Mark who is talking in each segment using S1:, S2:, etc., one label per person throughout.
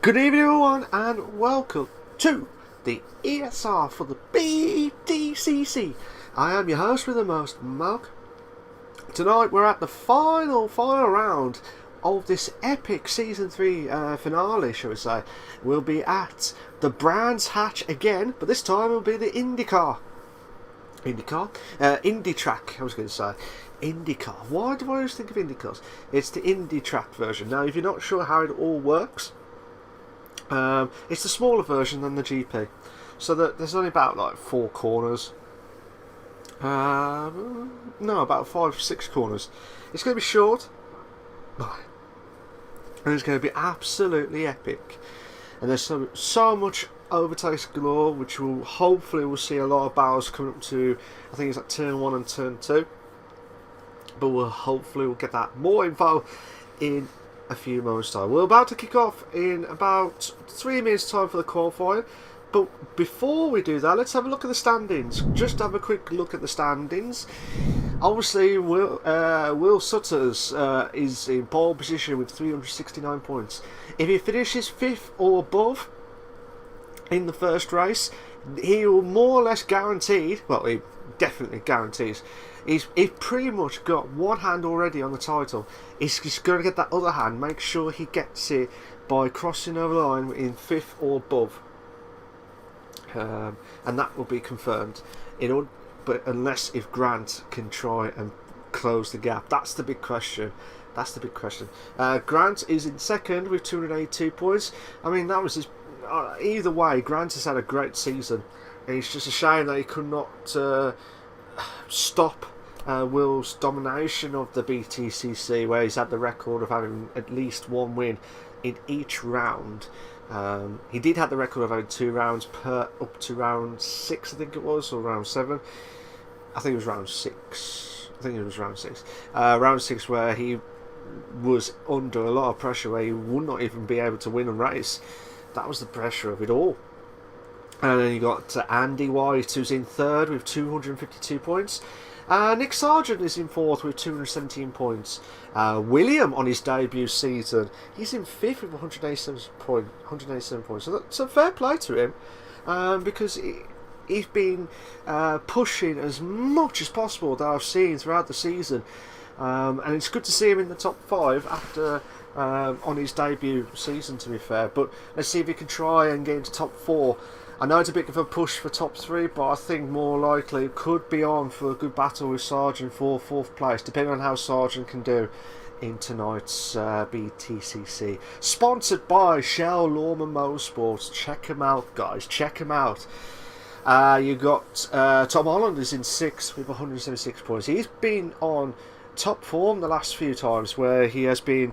S1: Good evening, everyone, and welcome to the ESR for the Btcc. I am your host with the most, Mark. Tonight we're at the final round of this epic Season 3 finale, shall we say. We'll be at the Brands Hatch again, but this time it'll be the IndyCar. Indy Track, I was going to say. IndyCar. Why do I always think of IndyCars? It's the Indy Track version. Now, if you're not sure how it all works, it's the smaller version than the GP. So that there's only about like 4 corners. No, about 5-6 corners. It's going to be short, and it's going to be absolutely epic. And there's so much overtakes galore, which will hopefully we'll see a lot of battles coming up to. I think it's like turn 1 and turn 2. But we'll get that more info in a few moments time. We're about to kick off in about 3 minutes time for the qualifying, but before we do that, let's have a look at the standings. Just have a quick look at the standings. Obviously, Will Sutters is in pole position with 369 points. If he finishes 5th or above in the first race, he will more or less guaranteed, well, he definitely guarantees, he's pretty much got one hand already on the title. He's just going to get that other hand, make sure he gets it by crossing over the line in 5th or above. And that will be confirmed. But unless if Grant can try and close the gap. That's the big question. Grant is in 2nd with 282 points. I mean, that was his... either way, Grant has had a great season. And it's just a shame that he could not stop Will's domination of the Btcc, where he's had the record of having at least 1 win in each round. He did have the record of having 2 rounds up to round 6, I think it was, or round 7. I think it was round 6. Round 6, where he was under a lot of pressure, where he would not even be able to win a race. That was the pressure of it all. And then you got Andy White, who's in 3rd with 252 points. Nick Sargent is in 4th with 217 points. William, on his debut season, he's in 5th with 187 points. So fair play to him, because he's been pushing as much as possible that I've seen throughout the season. And it's good to see him in the top 5 after on his debut season, to be fair. But let's see if he can try and get into top 4. I know it's a bit of a push for top 3, but I think more likely it could be on for a good battle with Sargent for 4th place, depending on how Sargent can do in tonight's Btcc. Sponsored by Shell Lawman Motorsports. Check him out, guys. Check him out. You got Tom Holland is in 6th with 176 points. He's been on top form the last few times, where he has been...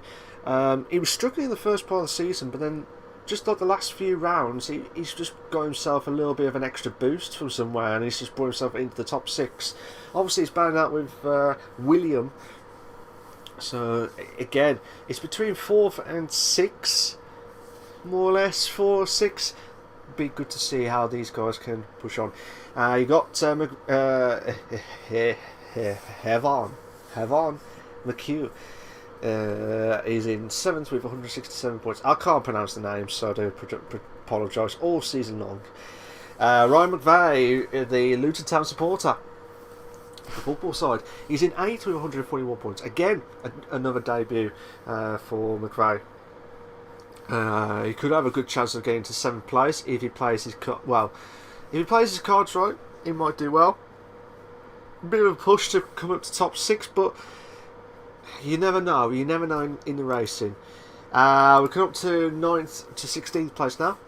S1: he was struggling in the first part of the season, but then just like the last few rounds, he's just got himself a little bit of an extra boost from somewhere, and he's just brought himself into the top 6. Obviously, he's bound out with William. So, again, it's between 4th and 6, more or less, 4 or 6. Be good to see how these guys can push on. You got Hevan McHugh. Is in 7th with 167 points. I can't pronounce the name, so I do apologise all season long. Ryan McVeigh, the Luton Town supporter, the football side, he's in 8th with 141 points. Again, another debut for McVeigh. He could have a good chance of getting to 7th place if he plays his cards right. He might do well. A bit of a push to come up to top 6, but you never know. You never know in the racing. We're coming up to 9th to 16th place now.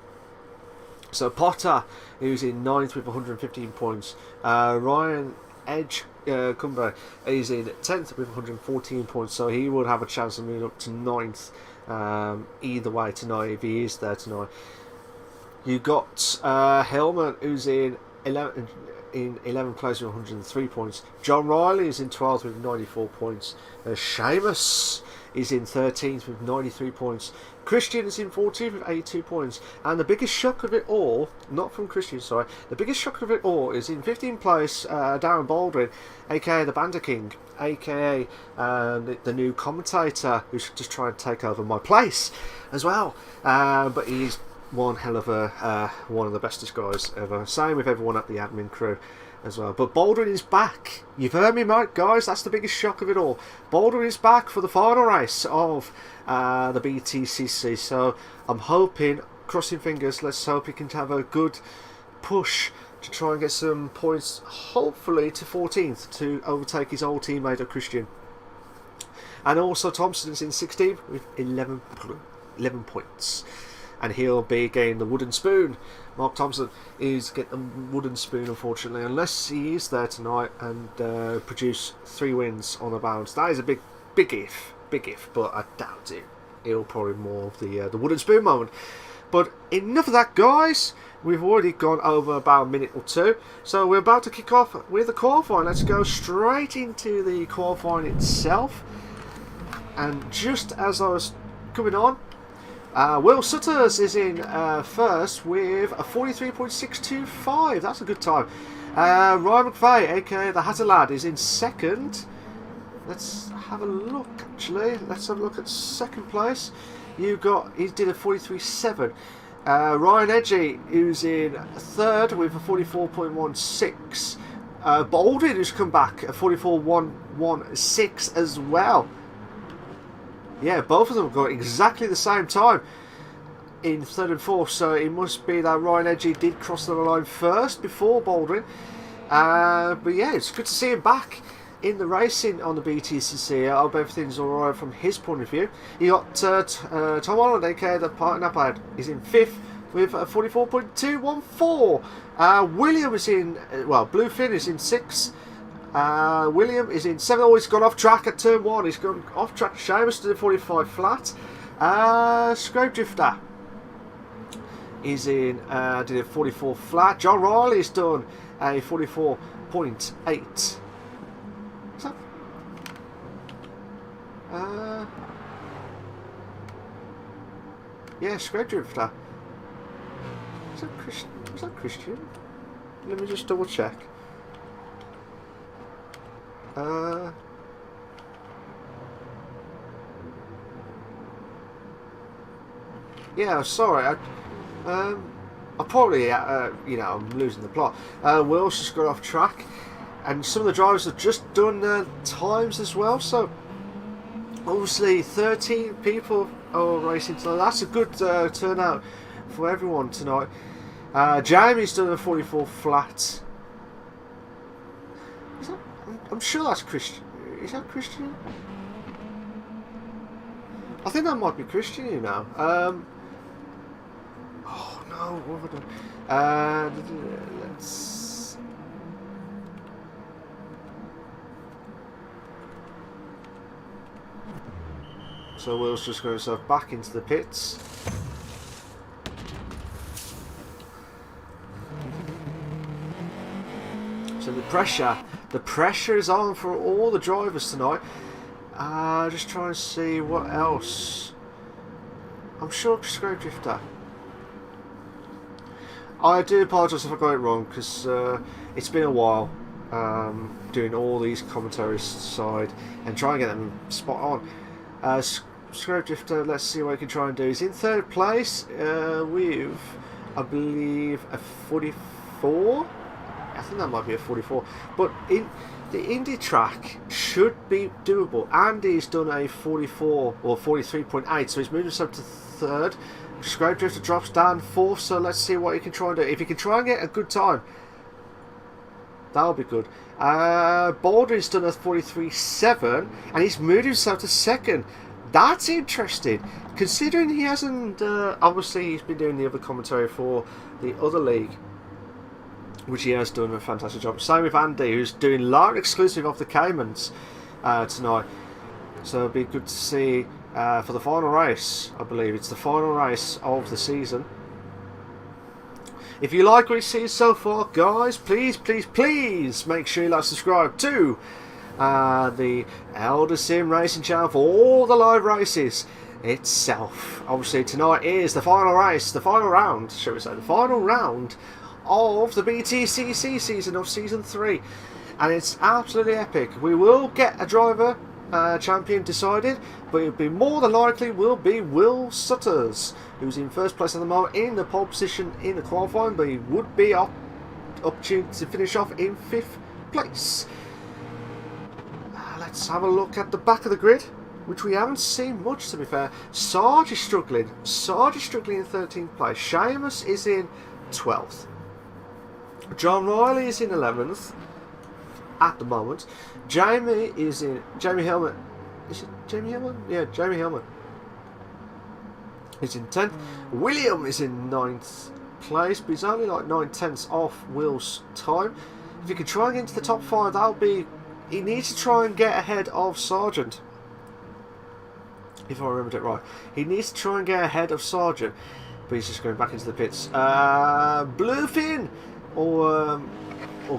S1: So Potter, who's in 9th with 115 points. Ryan Cumber is in 10th with 114 points. So he would have a chance of moving up to 9th either way tonight, if he is there tonight. You got Hellman, who's in 11th place with 103 points. John Riley is in 12th with 94 points. Seamus is in 13th with 93 points. Christian is in 14th with 82 points. And the biggest shock of it all, not from Christian, sorry, the biggest shock of it all is in 15th place, Darren Baldwin, aka the Banter King, aka the new commentator who's just trying to take over my place as well. But he's one hell of a one of the bestest guys ever. Same with everyone at the admin crew as well. But Baldwin is back. You've heard me, mate, guys. That's the biggest shock of it all. Baldwin is back for the final race of the Btcc. So I'm hoping, crossing fingers, let's hope he can have a good push to try and get some points, hopefully to 14th, to overtake his old teammate of Christian. And also Thompson's in 16th with 11 points. And he'll be getting the wooden spoon. Mark Thompson is getting the wooden spoon, unfortunately, unless he is there tonight and produce 3 wins on the bounce. That is a big if, but I doubt it. He'll probably more of the wooden spoon moment. But enough of that, guys. We've already gone over about a minute or two, so we're about to kick off with the qualifying. Let's go straight into the qualifying itself. And just as I was coming on, Will Sutters is in first with a 43.625. That's a good time. Ryan McVeigh, aka the Hatter Lad, is in second. Let's have a look, actually. Let's have a look at second place. He did a 43.7. Ryan Edgy, who's in third with a 44.16. Baldwin, who's come back, a 44.116 as well. Yeah, both of them got exactly the same time in third and fourth, so it must be that Ryan Edgy did cross the line first before Baldwin. But yeah, it's good to see him back in the racing on the Btcc. I hope everything's alright from his point of view. You got Tom Holland, aka the Parton Appad, is in fifth with a 44.214. William is in, Bluefin is in sixth. William is in 7th. Oh, he's gone off track at turn 1. He's gone off track. Seamus to the 45 flat. Scrape Drifter is in, did a 44 flat. John Riley's done a 44.8. Is that? Yeah, Scrape Drifter. Is that Christian? Was that Christian? Let me just double check. Yeah, sorry. I probably, I'm losing the plot. Will's just got off track, and some of the drivers have just done times as well. So obviously, 13 people are racing tonight. That's a good turnout for everyone tonight. Jamie's done a 44 flat. I'm sure that's Christian. Is that Christian? I think that might be Christian, you know. Oh no, what have I done? Let's. So Will's just got himself back into the pits. So the pressure is on for all the drivers tonight. Just trying to see what else. I'm sure Scrape Drifter. I do apologise if I got it wrong, because it's been a while doing all these commentaries side and trying to get them spot on. Scrape Drifter, let's see what he can try and do. He's in third place with, I believe, a 44. I think that might be a 44, but in the Indy track should be doable. Andy's done a 44 or 43.8, so he's moved himself to third. Scrape Drifter drops down fourth, so let's see what he can try and do. If he can try and get a good time, that'll be good. Baldwin's done a 43.7, and he's moved himself to second. That's interesting, considering he hasn't. Obviously, he's been doing the other commentary for the other league, which he has done a fantastic job. Same with Andy, who's doing live exclusive of the Caymans tonight. So it'll be good to see for the final race. I believe it's the final race of the season. If you like what you see so far, guys, please make sure you like, subscribe to the Elder Sim Racing Channel for all the live races itself. Obviously tonight is the final race, the final round, shall we say, the final round of the Btcc season of Season 3. And it's absolutely epic. We will get a driver champion decided, but it will be more than likely will be Will Sutters, who's in first place at the moment in the pole position in the qualifying, but he would be opportunity to finish off in 5th place. Let's have a look at the back of the grid, which we haven't seen much, to be fair. Sarge is struggling. Sarge is struggling in 13th place. Seamus is in 12th. John Riley is in 11th at the moment. Jamie Hillman. Is it Jamie Hillman? Yeah, Jamie Hillman. He's in 10th. William is in 9th place, but he's only like 9/10ths off Will's time. If he could try and get into the top 5, that would be... He needs to try and get ahead of Sargent. If I remembered it right. He needs to try and get ahead of Sargent. But he's just going back into the pits. Bluefin! Or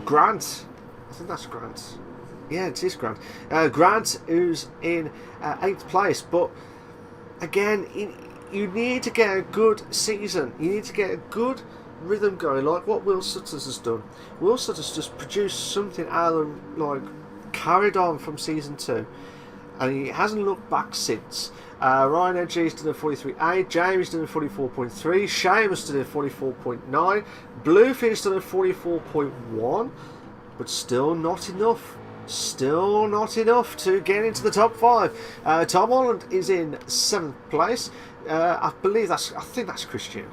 S1: Grant. I think that's Grant. Yeah, it is Grant. Grant, who's in 8th place. But, again, you need to get a good season. You need to get a good rhythm going, like what Will Sutters has done. Will Sutters just produced something out of, like, carried on from Season 2. And he hasn't looked back since. Ryan Edgy's done a 43.8, Jamie's done a 44.3, Seamus done a 44.9, Bluefin's done a 44.1, but still not enough. Still not enough to get into the top 5. Tom Holland is in 7th place. I think that's Christian.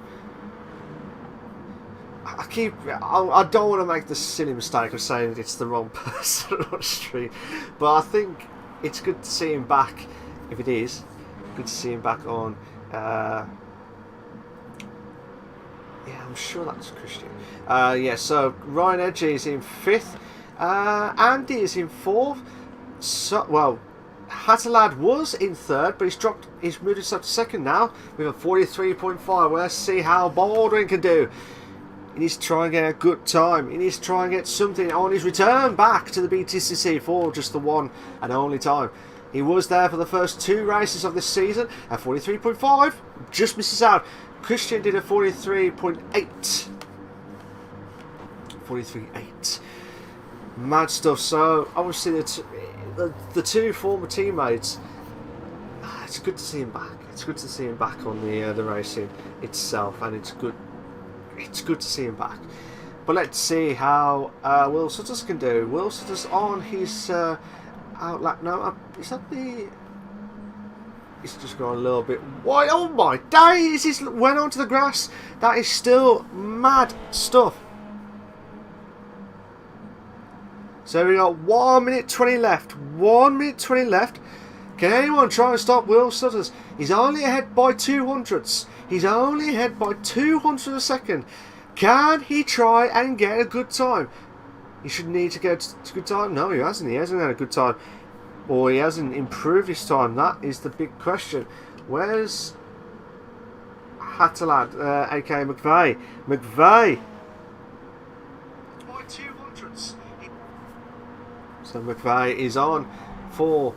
S1: I don't want to make the silly mistake of saying it's the wrong person on the street, but I think it's good to see him back. If it is, good to see him back on. Yeah, I'm sure that's Christian. Yeah, so Ryan Edgy is in 5th. Andy is in 4th. So, well, Hatterlad was in 3rd, but he's moved himself to 2nd now with a 43.5. Well, let's see how Baldwin can do. He needs to try and get a good time. He needs to try and get something on his return back to the BTCC for just the one and only time. He was there for the first 2 races of this season at 43.5. Just misses out. Christian did a 43.8. 43.8. Mad stuff. So obviously the 2 former teammates. It's good to see him back. It's good to see him back on the racing itself, and it's good. It's good to see him back. But let's see how Will Sutters can do. Will Sutters on his outlap now. Is that the... He's just gone a little bit wide. Oh my days! He's went onto the grass. That is still mad stuff. So we got 1 minute 20 left. 1 minute 20 left. Can anyone try and stop Will Sutters? He's only ahead by 200ths. He's only ahead by 200 a second. Can he try and get a good time? He should need to get a good time. No, he hasn't. He hasn't had a good time. Or he hasn't improved his time. That is the big question. Where's Hatterlad, aka McVeigh? McVeigh. By 200ths. So McVeigh is on for...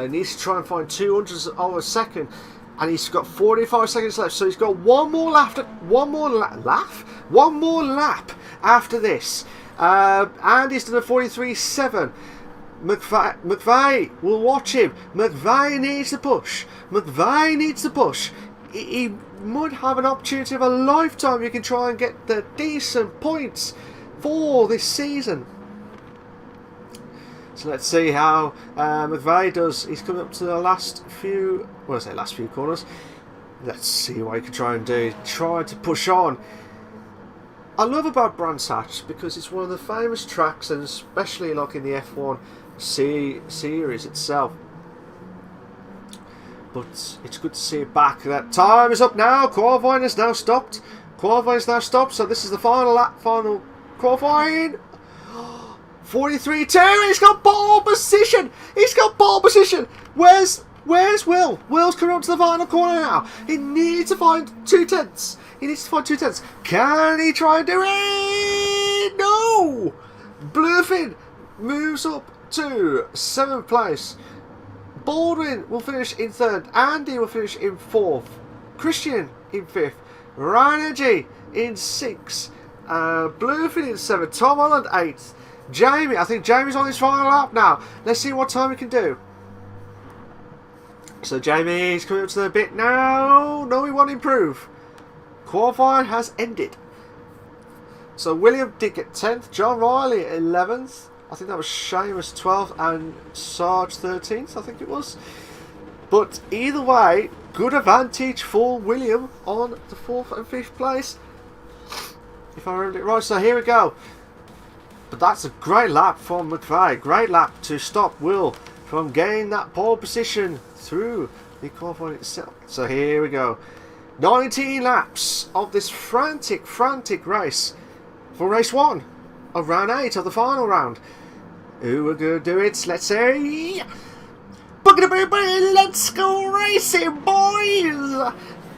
S1: needs to try and find 200ths of a second. And he's got 45 seconds left, so he's got one more lap after this. And he's done a 43.7. McVeigh will watch him. McVeigh needs to push. McVeigh needs to push. He might have an opportunity of a lifetime. You can try and get the decent points for this season. So let's see how McVeigh does. He's coming up to the last few... Well, I say last few corners. Let's see what he can try and do. Try to push on. I love about Brands Hatch because it's one of the famous tracks, and especially like in the F1 series itself. But it's good to see it back. That time is up now. Qualifying is now stopped. Qualifying is now stopped. So this is the final lap. Final qualifying. 43.2. He's got pole position. He's got pole position. Where's Will? Will's coming up to the final corner now. He needs to find 2/10ths. He needs to find 2/10ths. Can he try and do it? No. Bluefin moves up to 7th place. Baldwin will finish in 3rd. Andy will finish in 4th. Christian in 5th. Ryan Edgy in 6th. Bluefin in 7th. Tom Holland 8th. Jamie, I think Jamie's on his final lap now. Let's see what time he can do. So Jamie's coming up to the bit now. No, he won't improve. Qualifying has ended. So William did get 10th. John Riley 11th. I think that was Seamus 12th and Sarge 13th, I think it was. But either way, good advantage for William on the 4th and 5th place, if I remember it right. So here we go. But that's a great lap from McVeigh. Great lap to stop Will from gaining that pole position through the qualifying itself. So here we go. 19 laps of this frantic race for race 1 of round 8 of the final round. Who are going to do it? Let's see. Let's go racing, boys.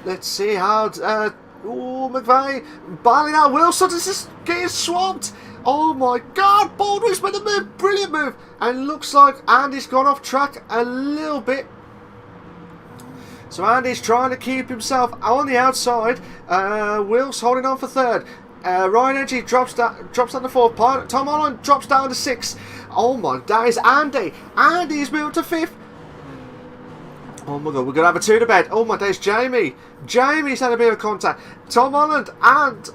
S1: Let's see how McVeigh battling out. Will Sutton's just getting swamped. Oh my god, Baldwin's made the move. Brilliant move. And looks like Andy's gone off track a little bit. So Andy's trying to keep himself on the outside. Will's holding on for 3rd. Ryan Edgy drops down to 4th. Tom Holland drops down to 6th. Oh my, that is Andy. Andy's moved to 5th. Oh my god, we're going to have a 2 to bed. Oh my days, Jamie. Jamie's had a bit of contact. Tom Holland and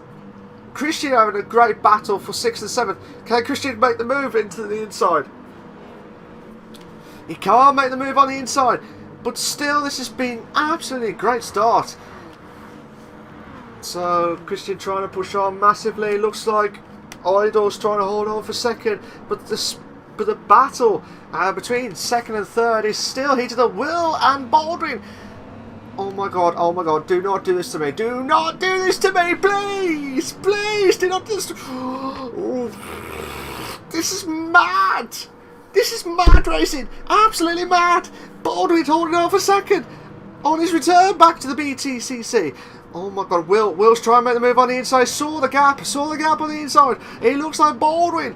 S1: Christian having a great battle for 6th and 7th. Can Christian make the move into the inside? He can't make the move on the inside. But still, this has been absolutely a great start. So Christian trying to push on massively. Looks like Idol's trying to hold on for 2nd. But the battle between 2nd and 3rd is still heated up. Will and Baldwin. Oh my god, do not do this to me. Do not do this to me, please. Please, do not do this to me. This is mad. This is mad racing. Absolutely mad. Baldwin holding on for 2nd on his return back to the Btcc. Oh my god, Will's trying to make the move on the inside. Saw the gap on the inside. It looks like Baldwin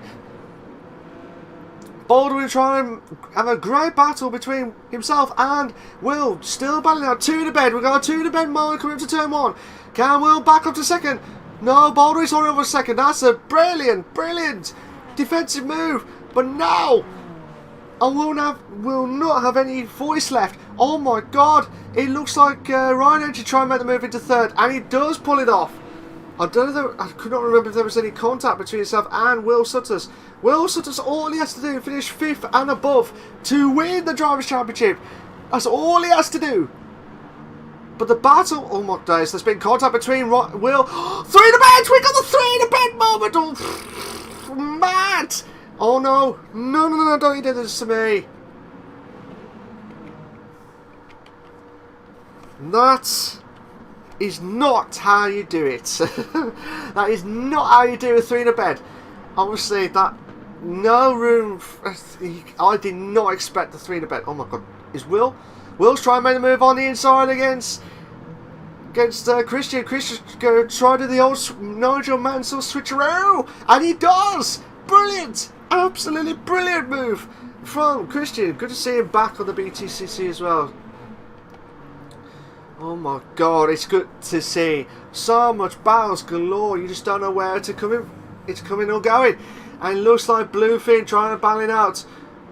S1: trying to have a great battle between himself and Will. Still battling out. 2 to bed. We've got a 2 to bed moment coming up to turn 1. Can Will back up to 2nd? No, Baldwin's holding on for 2nd. That's a brilliant defensive move. But now I will not have any voice left. Oh my god. It looks like Ryan Edgy trying to make the move into 3rd. And he does pull it off. I don't know. I could not remember if there was any contact between himself and Will Sutters. Will Sutters, all he has to do is finish 5th and above to win the Drivers' Championship. That's all he has to do. But the battle, oh my days, there's been contact between Will. 3 to bed! We got the 3 to bed moment! Oh, mad! Oh no. No, don't you do this to me. That is not how you do it. That is not how you do a 3 to bed. Obviously, that no room. I did not expect the 3 to bed. Oh my god, is Will's trying to make the move on the inside against Christian. Christian's going to try to do the old Nigel Mansell switcheroo, and he does. Brilliant, absolutely brilliant move from Christian. Good to see him back on the Btcc as well. Oh my god, it's good to see so much battles galore. You just don't know where to come in. It's coming or going. And it looks like Bluefin trying to battle it out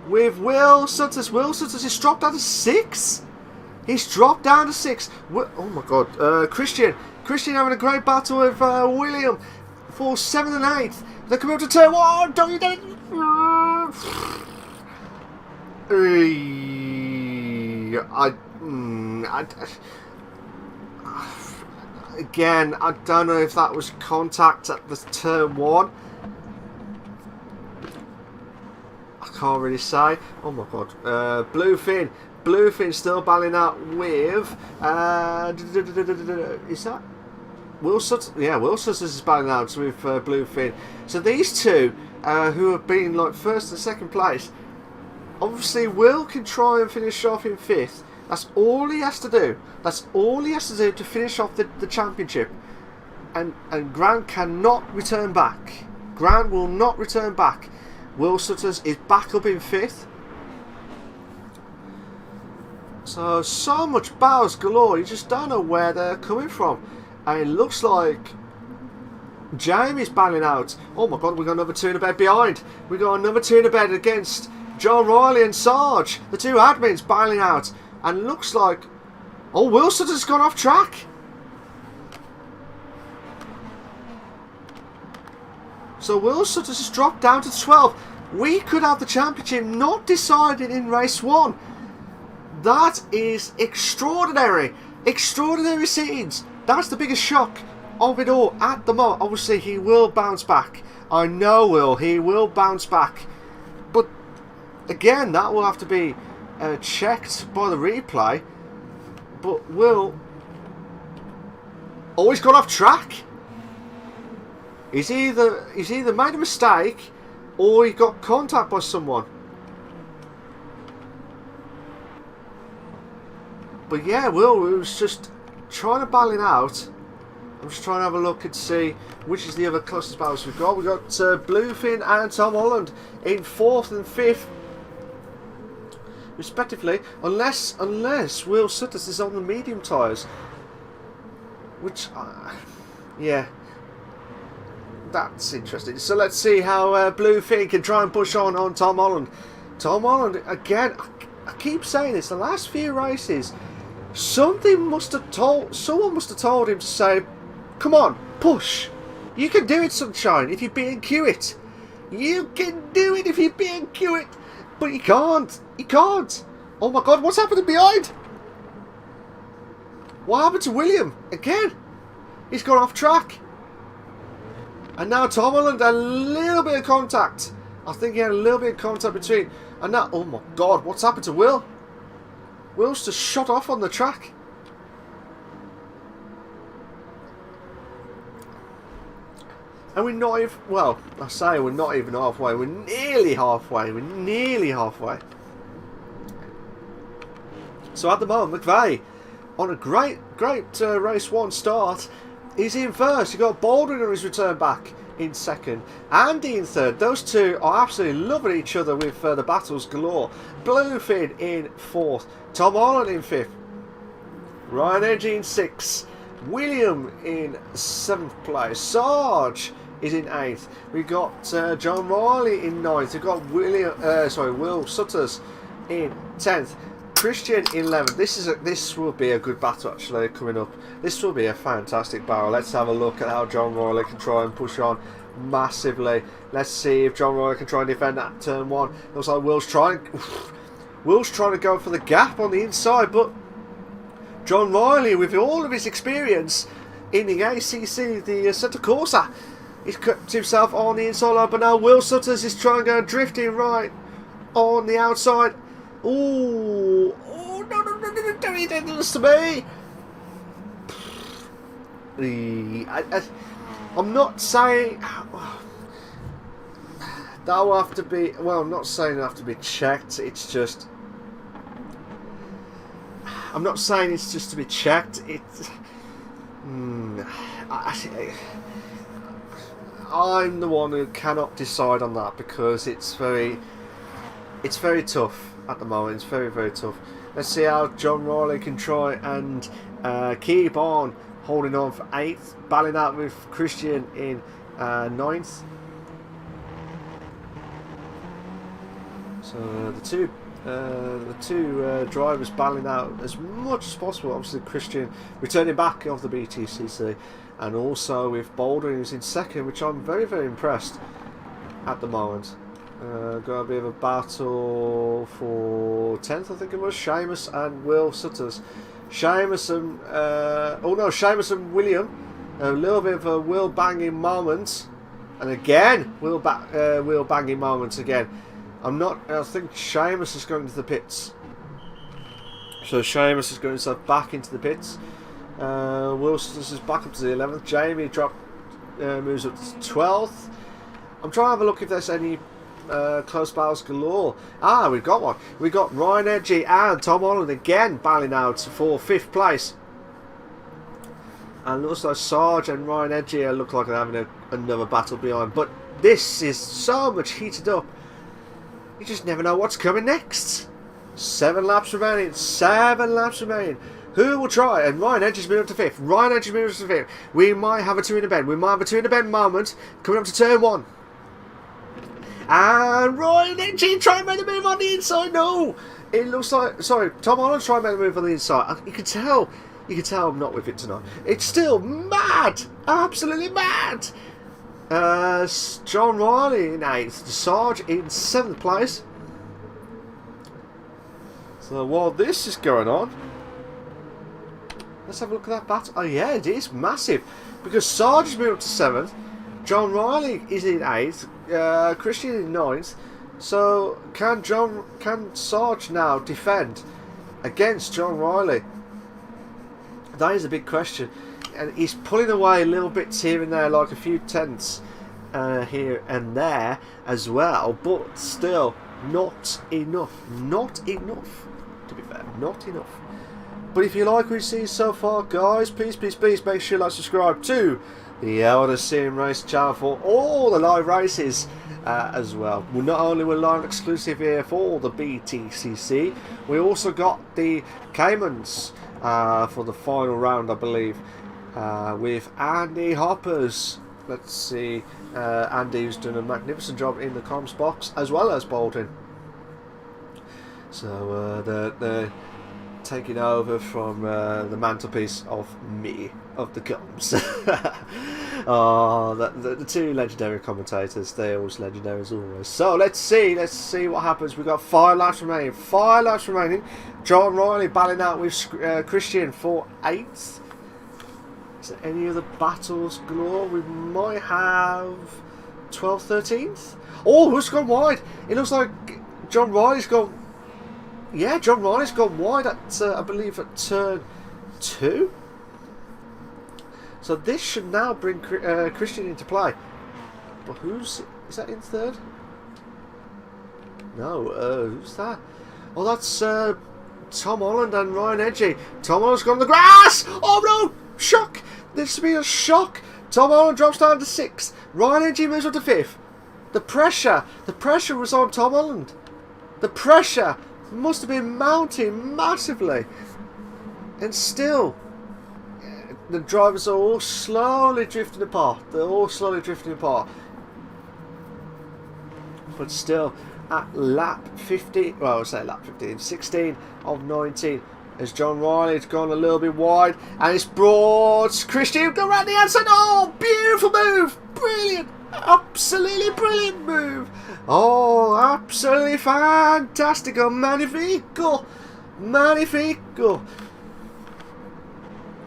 S1: with Will Sutters. Will Sutters is dropped down to 6. He's dropped down to 6. Oh my god. Christian having a great battle with William for 7th and 8th. They're coming up to turn 1. Don't you dare. Again, I don't know if that was contact at the turn 1. I can't really say. Oh my god. Bluefin still battling out with is that Will Sutton? Yeah, Will Sutton is battling out with Bluefin. So these two who have been like 1st and 2nd place, obviously Will can try and finish off in 5th. That's all he has to do. That's all he has to do to finish off the championship. And Grant cannot return back. Grant will not return back. Will Sutters is back up in 5th. So much battles galore. You just don't know where they're coming from. And it looks like Jamie's battling out. Oh my god, we got another 2 in a bed behind. We got another 2 in a bed against John Riley and Sarge. The 2 admins battling out. And looks like... Oh, Will Sutter's gone off track. So Will Sutter's has dropped down to 12. We could have the championship not decided in race 1. That is extraordinary. Extraordinary scenes. That's the biggest shock of it all at the moment. Obviously, he will bounce back. I know he will bounce back. But again, that will have to be checked by the replay. But Will always got off track. He's either made a mistake or he got contact by someone. But yeah, Will was just trying to battle it out. I'm just trying to have a look and see which is the other closest battles we've got. We've got Bluefin and Tom Holland in 4th and 5th, respectively. Unless Will Sutters is on the medium tyres. Which, yeah, that's interesting. So let's see how Bluefin can try and push on Tom Holland. Tom Holland, again, I keep saying this, the last few races... someone must have told him to say, come on, push. You can do it, Sunshine, if you B&Q it. You can do it if you B&Q it. But you can't. You can't. Oh my god, what's happening behind? What happened to William? Again. He's gone off track. And now Tom Holland, a little bit of contact. I think he had a little bit of contact between. And now, oh my god, what's happened to Will? Will's just shot off on the track. And we're not even... Well, I say we're not even halfway. We're nearly halfway. We're nearly halfway. So at the moment, McVeigh, on a great race 1 start, is in 1st. You've got Baldwin on his return back in 2nd. Andy in 3rd. Those 2 are absolutely loving each other with the battles galore. Bluefin in 4th. Tom Holland in 5th. Ryan Edgy in 6th. William in 7th place. Sarge is in 8th. We've got John Riley in 9th. We've got Will Sutters in 10th. Christian in 11th. This will be a good battle actually coming up. This will be a fantastic battle. Let's have a look at how John Riley can try and push on massively. Let's see if John Riley can try and defend that turn 1. Looks like Will's trying to go for the gap on the inside, but John Riley, with all of his experience in the ACC, the Centre Corsa, he's kept himself on the inside line, but now Will Sutters is trying to go drifting right on the outside. Ooh, oh, no, don't do this to me. I'm not saying that will have to be, well, I'm not saying it'll have to be checked, it's just, I'm not saying it's just to be checked, it's, I'm the one who cannot decide on that because it's very tough at the moment. It's very tough. Let's see how John Riley can try and keep on holding on for 8th, battling out with Christian in 9th. So the two drivers battling out as much as possible. Obviously Christian returning back of the Btcc, and also with Baldwin who's in 2nd, which I'm very impressed at the moment. Got a bit of a battle for 10th, I think it was. Seamus and Will Sutters. Seamus and William. A little bit of a Will banging moment, and again Will banging moments again. I think Seamus is going to the pits. So Seamus is going himself back into the pits. Will Sutters is back up to the 11th. Jamie moves up to 12th. I'm trying to have a look if there's any close battles galore. We've got one. We've got Ryan Edgy and Tom Holland again battling out for 5th place. And looks like Sarge and Ryan Edgy look like they're having another battle behind. But this is so much heated up You just never know what's coming next. 7 laps remaining. 7 laps remaining. Who will try? And Ryan Edge has moved up to 5th. Ryan Edge has moved up to 5th. We might have a 2 in the bend. We might have a 2 in the bend moment coming up to turn 1. And Ryan Edge trying to make the move on the inside. No! It looks like... Sorry, Tom Holland's trying to make the move on the inside. You can tell I'm not with it tonight. It's still mad! Absolutely mad! John Riley in 8th. Sarge in 7th place. So while this is going on, let's have a look at that battle. Oh yeah, it is massive. Because Sarge has moved up to 7th. John Riley is in 8th. Christian in 9th. So can Sarge now defend against John Riley? That is a big question. And he's pulling away little bits here and there, like a few tenths here and there as well, but still not enough. Not enough, to be fair. Not enough. But if you like what you see so far, guys, please make sure you like, subscribe to the Elder Sim Race channel for all the live races as well. Not only we're live exclusive here for the Btcc, we also got the Caymans for the final round, I believe, with Andy Hoppers. Let's see, Andy's done a magnificent job in the comms box as well as Baldwin. So they're taking over from the mantelpiece of me, of the comms. Oh, the 2 legendary commentators, they're always legendary as always. So let's see what happens. We've got 5 laps remaining. 5 laps remaining. John Riley battling out with Christian for 8th. Is there any other battles galore? We might have 12th, 13th. Oh, who's gone wide? It looks like John Riley's gone. Yeah, John Riley's gone wide at, I believe, at turn 2. So this should now bring Christian into play. But is that in 3rd? No, who's that? Oh, that's Tom Holland and Ryan Edgy. Tom Holland's gone on the grass! Oh no! Shock! This will be a shock. Tom Holland drops down to 6th. Ryan Edgy moves up to 5th. The pressure was on Tom Holland. The pressure must have been mounting massively. And still, the drivers are all slowly drifting apart. They're all slowly drifting apart. But still, at lap 15, well, I'll say lap 15, 16 of 19, as John Riley's gone a little bit wide, and it's brought Christian go around the outside. Oh, beautiful move! Brilliant! Absolutely brilliant move! Oh, absolutely fantastico! Magnifico! Magnifico!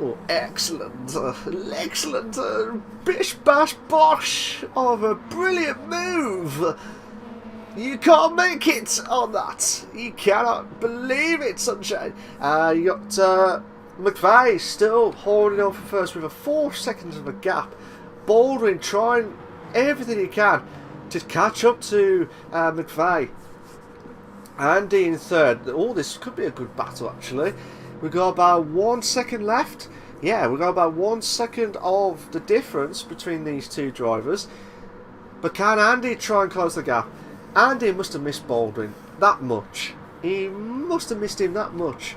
S1: Oh, excellent! Excellent! Bish bash bosh of a brilliant move! You can't make it on that. You cannot believe it, Sunshine. You got McVeigh still holding on for first with a 4 seconds of a gap. Baldwin trying everything he can to catch up to McVeigh. Andy in 3rd. Oh, this could be a good battle, actually. We've got about 1 second left. Yeah, we've got about 1 second of the difference between these 2 drivers. But can Andy try and close the gap? Andy must have missed Baldwin that much. He must have missed him that much.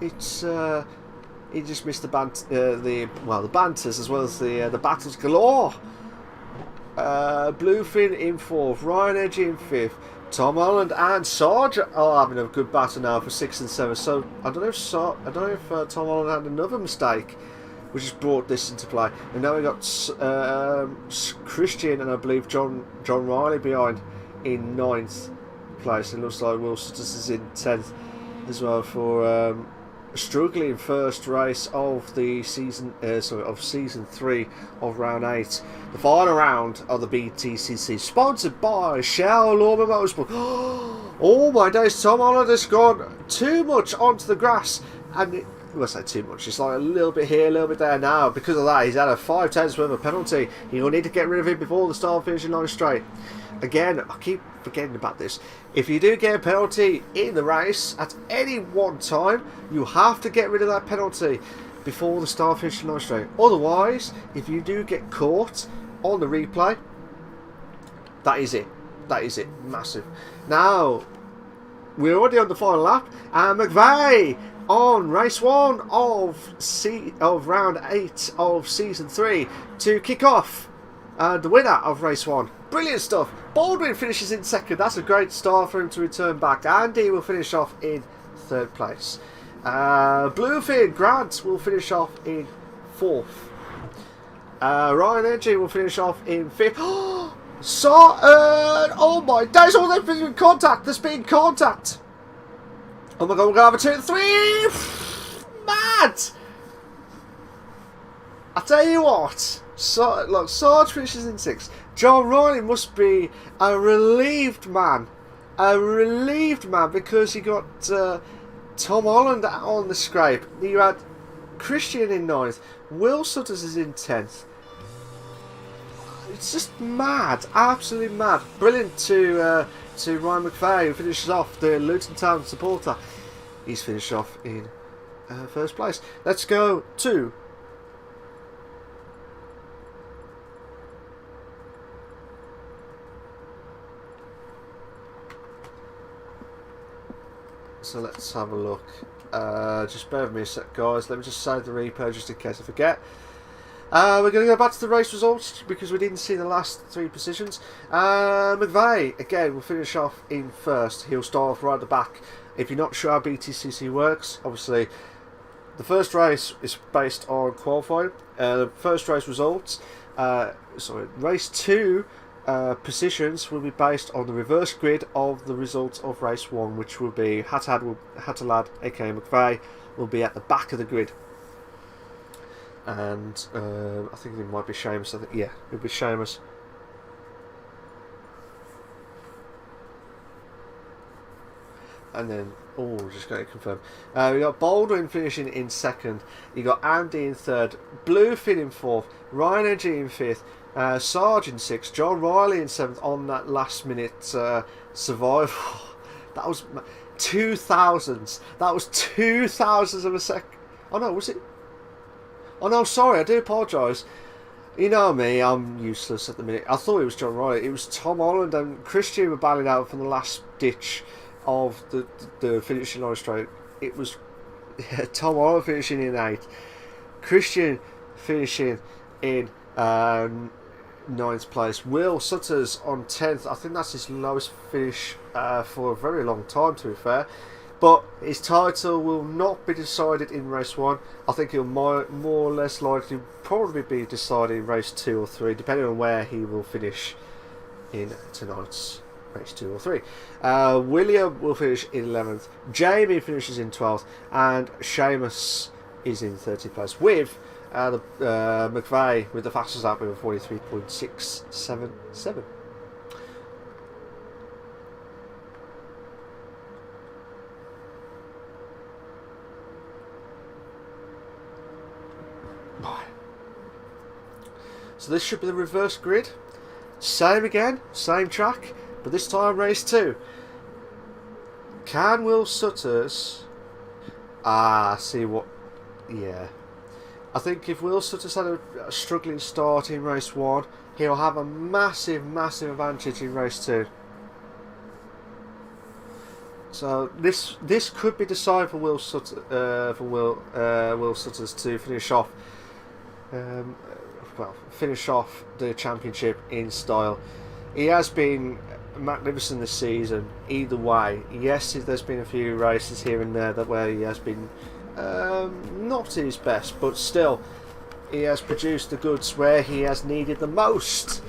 S1: It's he just missed the banters as well as the battles galore. Bluefin in 4th, Ryan Edgy in 5th, Tom Holland and Sarge are having a good battle now for 6th and 7th. So I don't know if Tom Holland had another mistake, which has brought this into play. And now we got Christian and I believe John Riley behind in 9th place. It looks like Will Suttis is in 10th as well for struggling first race of the season. Of season 3 of round 8, the final round of the Btcc, sponsored by Shell Lawman Motorsport. Oh my days! Tom Holland has gone too much onto the grass, and I say too much. It's like a little bit here, a little bit there now. Because of that, he's had a 5 tenths worth of penalty. You'll need to get rid of him before the start finishing line straight. Again, I keep forgetting about this. If you do get a penalty in the race at any one time, you have to get rid of that penalty before the start finishing line straight. Otherwise, if you do get caught on the replay, that is it. That is it. Massive. Now, we're already on the final lap, and McVeigh on race 1 of round 8 of season 3 to kick off the winner of race 1. Brilliant stuff. Baldwin finishes in 2nd. That's a great start for him to return back. Andy will finish off in 3rd place. Bluefin Grant will finish off in 4th. Ryan Edgy will finish off in 5th. Oh my days! Oh, there's been contact. There's been contact. Oh my god, we're going to have a 2-3. Mad! I tell you what. Look, Sarge finishes in 6th. John Riley must be a relieved man. A relieved man, because he got Tom Holland on the scrape. You had Christian in 9th. Will Sutters is in 10th. It's just mad. Absolutely mad. Brilliant to Ryan McVeigh, who finishes off, the Luton Town supporter. He's finished off in 1st place. Let's go to so let's have a look. Just bear with me a sec, guys. Let me just save the replay just in case I forget. We're going to go back to the race results because we didn't see the last 3 positions. McVeigh, again, will finish off in 1st. He'll start off right at the back. If you're not sure how Btcc works, obviously, the first race is based on qualifying. The first race results, race 2 positions will be based on the reverse grid of the results of race 1, which will be Hattalad, aka McVeigh, will be at the back of the grid. And I think it might be Seamus. Yeah, it'll be Seamus. And then, just going to confirm. We got Baldwin finishing in 2nd. You got Andy in 3rd. Bluefin in 4th. Ryan Edgy in 5th. Sarge in 6th. John Riley in 7th on that last minute survival. That was 2,000s. That was 2,000s of a sec. Oh no, was it? Oh no, sorry, I do apologise. You know me, I'm useless at the minute. I thought it was John Riley. It was Tom Holland and Christian were battling out from the last ditch of the finishing line straight. It was Tom Holland finishing in 8th. Christian finishing in 9th place. Will Sutters on 10th. I think that's his lowest finish for a very long time, to be fair. But his title will not be decided in race 1. I think he'll more or less likely probably be decided in race 2 or 3, depending on where he will finish in tonight's race 2 or 3. William will finish in 11th. Jamie finishes in 12th. And Seamus is in 13th place. With McVeigh with the fastest lap with a 43.677. So this should be the reverse grid. Same again, same track, but this time race 2. Can Will Sutters... see what... Yeah. I think if Will Sutters had a struggling start in race 1, he'll have a massive, massive advantage in race 2. So this could be decided for Will Sutters to finish off. Finish off the championship in style. He has been magnificent this season. Either way, yes, there's been a few races here and there where he has been not his best, but still, he has produced the goods where he has needed the most.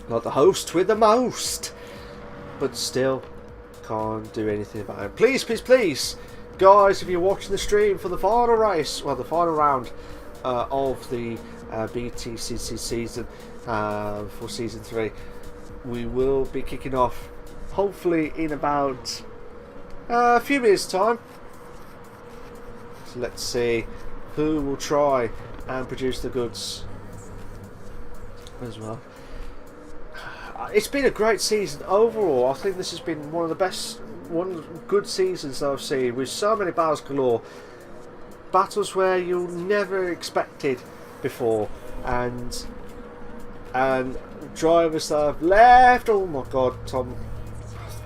S1: Like the host with the most, but still can't do anything about it. Please, please, please, guys, if you're watching the stream for the final race, well, the final round of the Btcc season for season 3, we will be kicking off hopefully in about a few minutes time. So let's see who will try and produce the goods as well. It's been a great season overall. I think this has been one of the good seasons that I've seen, with so many battles galore. Battles where you never expected before, and drivers that have left. Oh my god, Tom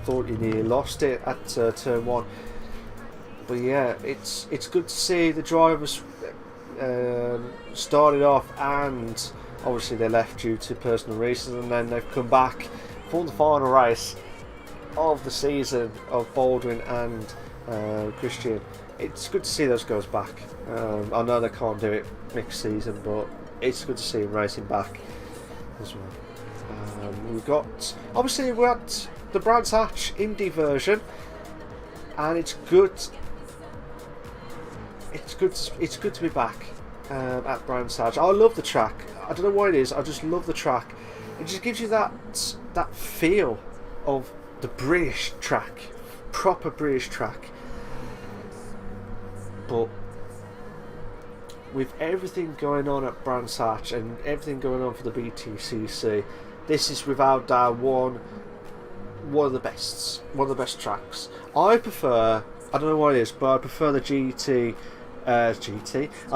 S1: thought you nearly lost it at turn 1. But yeah, it's good to see the drivers started off, and obviously they left due to personal reasons, and then they've come back for the final race of the season of Baldwin and Christian. It's good to see those guys back. I know they can't do it next season, but it's good to see them racing back as well. We've got, obviously we're at the Brands Hatch Indy version, and it's good to be back at Brands Hatch. I love the track. I don't know why it is, I just love the track. It just gives you that feel of the British track, proper British track. But with everything going on at Brands Hatch and everything going on for the Btcc, this is without doubt one of the best tracks. I prefer, I don't know what it is, but I prefer the GT. I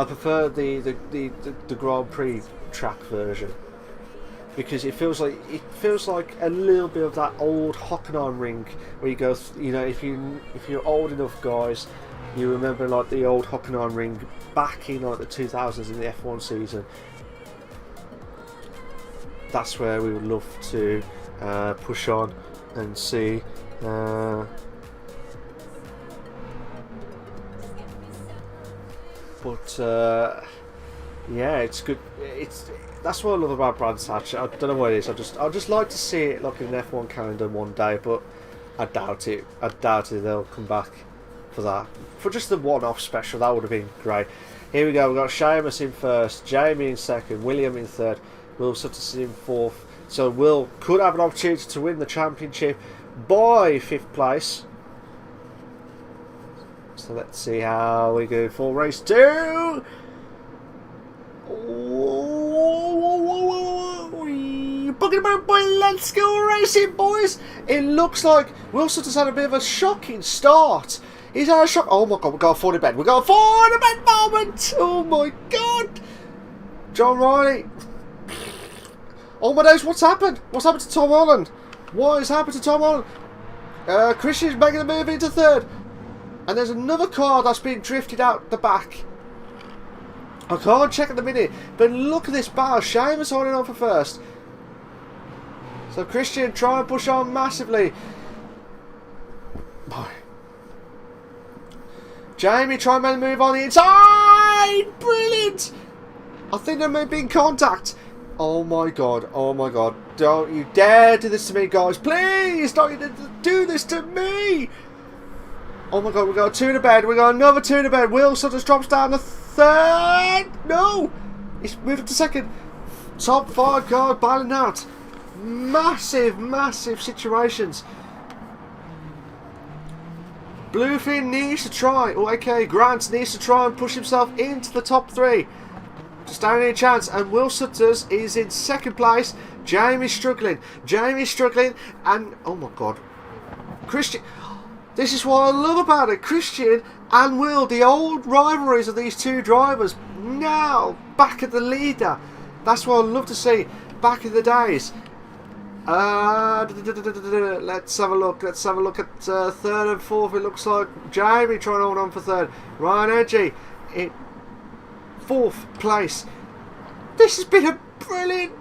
S1: prefer the Grand Prix track version, because it feels like a little bit of that old Hockenheim ring where you go, you know, if you're old enough, guys, you remember like the old Hockenheim ring back in like the 2000s in the F1 season. That's where we would love to push on and see. Yeah, it's good. That's what I love about Brands Hatch. I don't know what it is. I just like to see it like in an F1 calendar one day, but I doubt it. I doubt it. They'll come back for that. For just the one-off special, that would have been great. Here we go. We've got Seamus in first, Jamie in second, William in third, Will Sutton in fourth. So Will could have an opportunity to win the championship by 5th place. So let's see how we go for race 2. Let's go racing, boys. It looks like Will Sutton's had a bit of a shocking start. He's had a shock. Oh my god, we got a 40 bed. We got a 40 bed moment. Oh my god. John Riley. Oh my days, what's happened? What's happened to Tom Holland? What has happened to Tom Holland? Christian's making the move into third. And there's another car that's been drifted out the back. I can't check at the minute, but look at this battle. Seamus holding on for first. So Christian trying to push on massively. Boy. Jamie trying to move on the inside. Brilliant. I think they may be in contact. Oh my god. Oh my god. Don't you dare do this to me, guys. Please don't you do this to me. Oh my god, we got a 2 in a bed. We got another 2 in a bed. Will Sutton drops down to third. No! He's moving to second. Top 5 car battling out. Massive, massive situations. Bluefin needs to try. Oh, okay, Grant needs to try and push himself into the top 3. Just don't any chance. And Will Sutton is in second place. Jamie's struggling. Jamie's struggling. And, oh my god. Christian... This is what I love about it. Christian and Will, the old rivalries of these two drivers, now back at the leader. That's what I love to see back in the days. Let's have a look. Let's have a look at third and fourth. It looks like Jamie trying to hold on for third. Ryan Edgy in 4th place. This has been a brilliant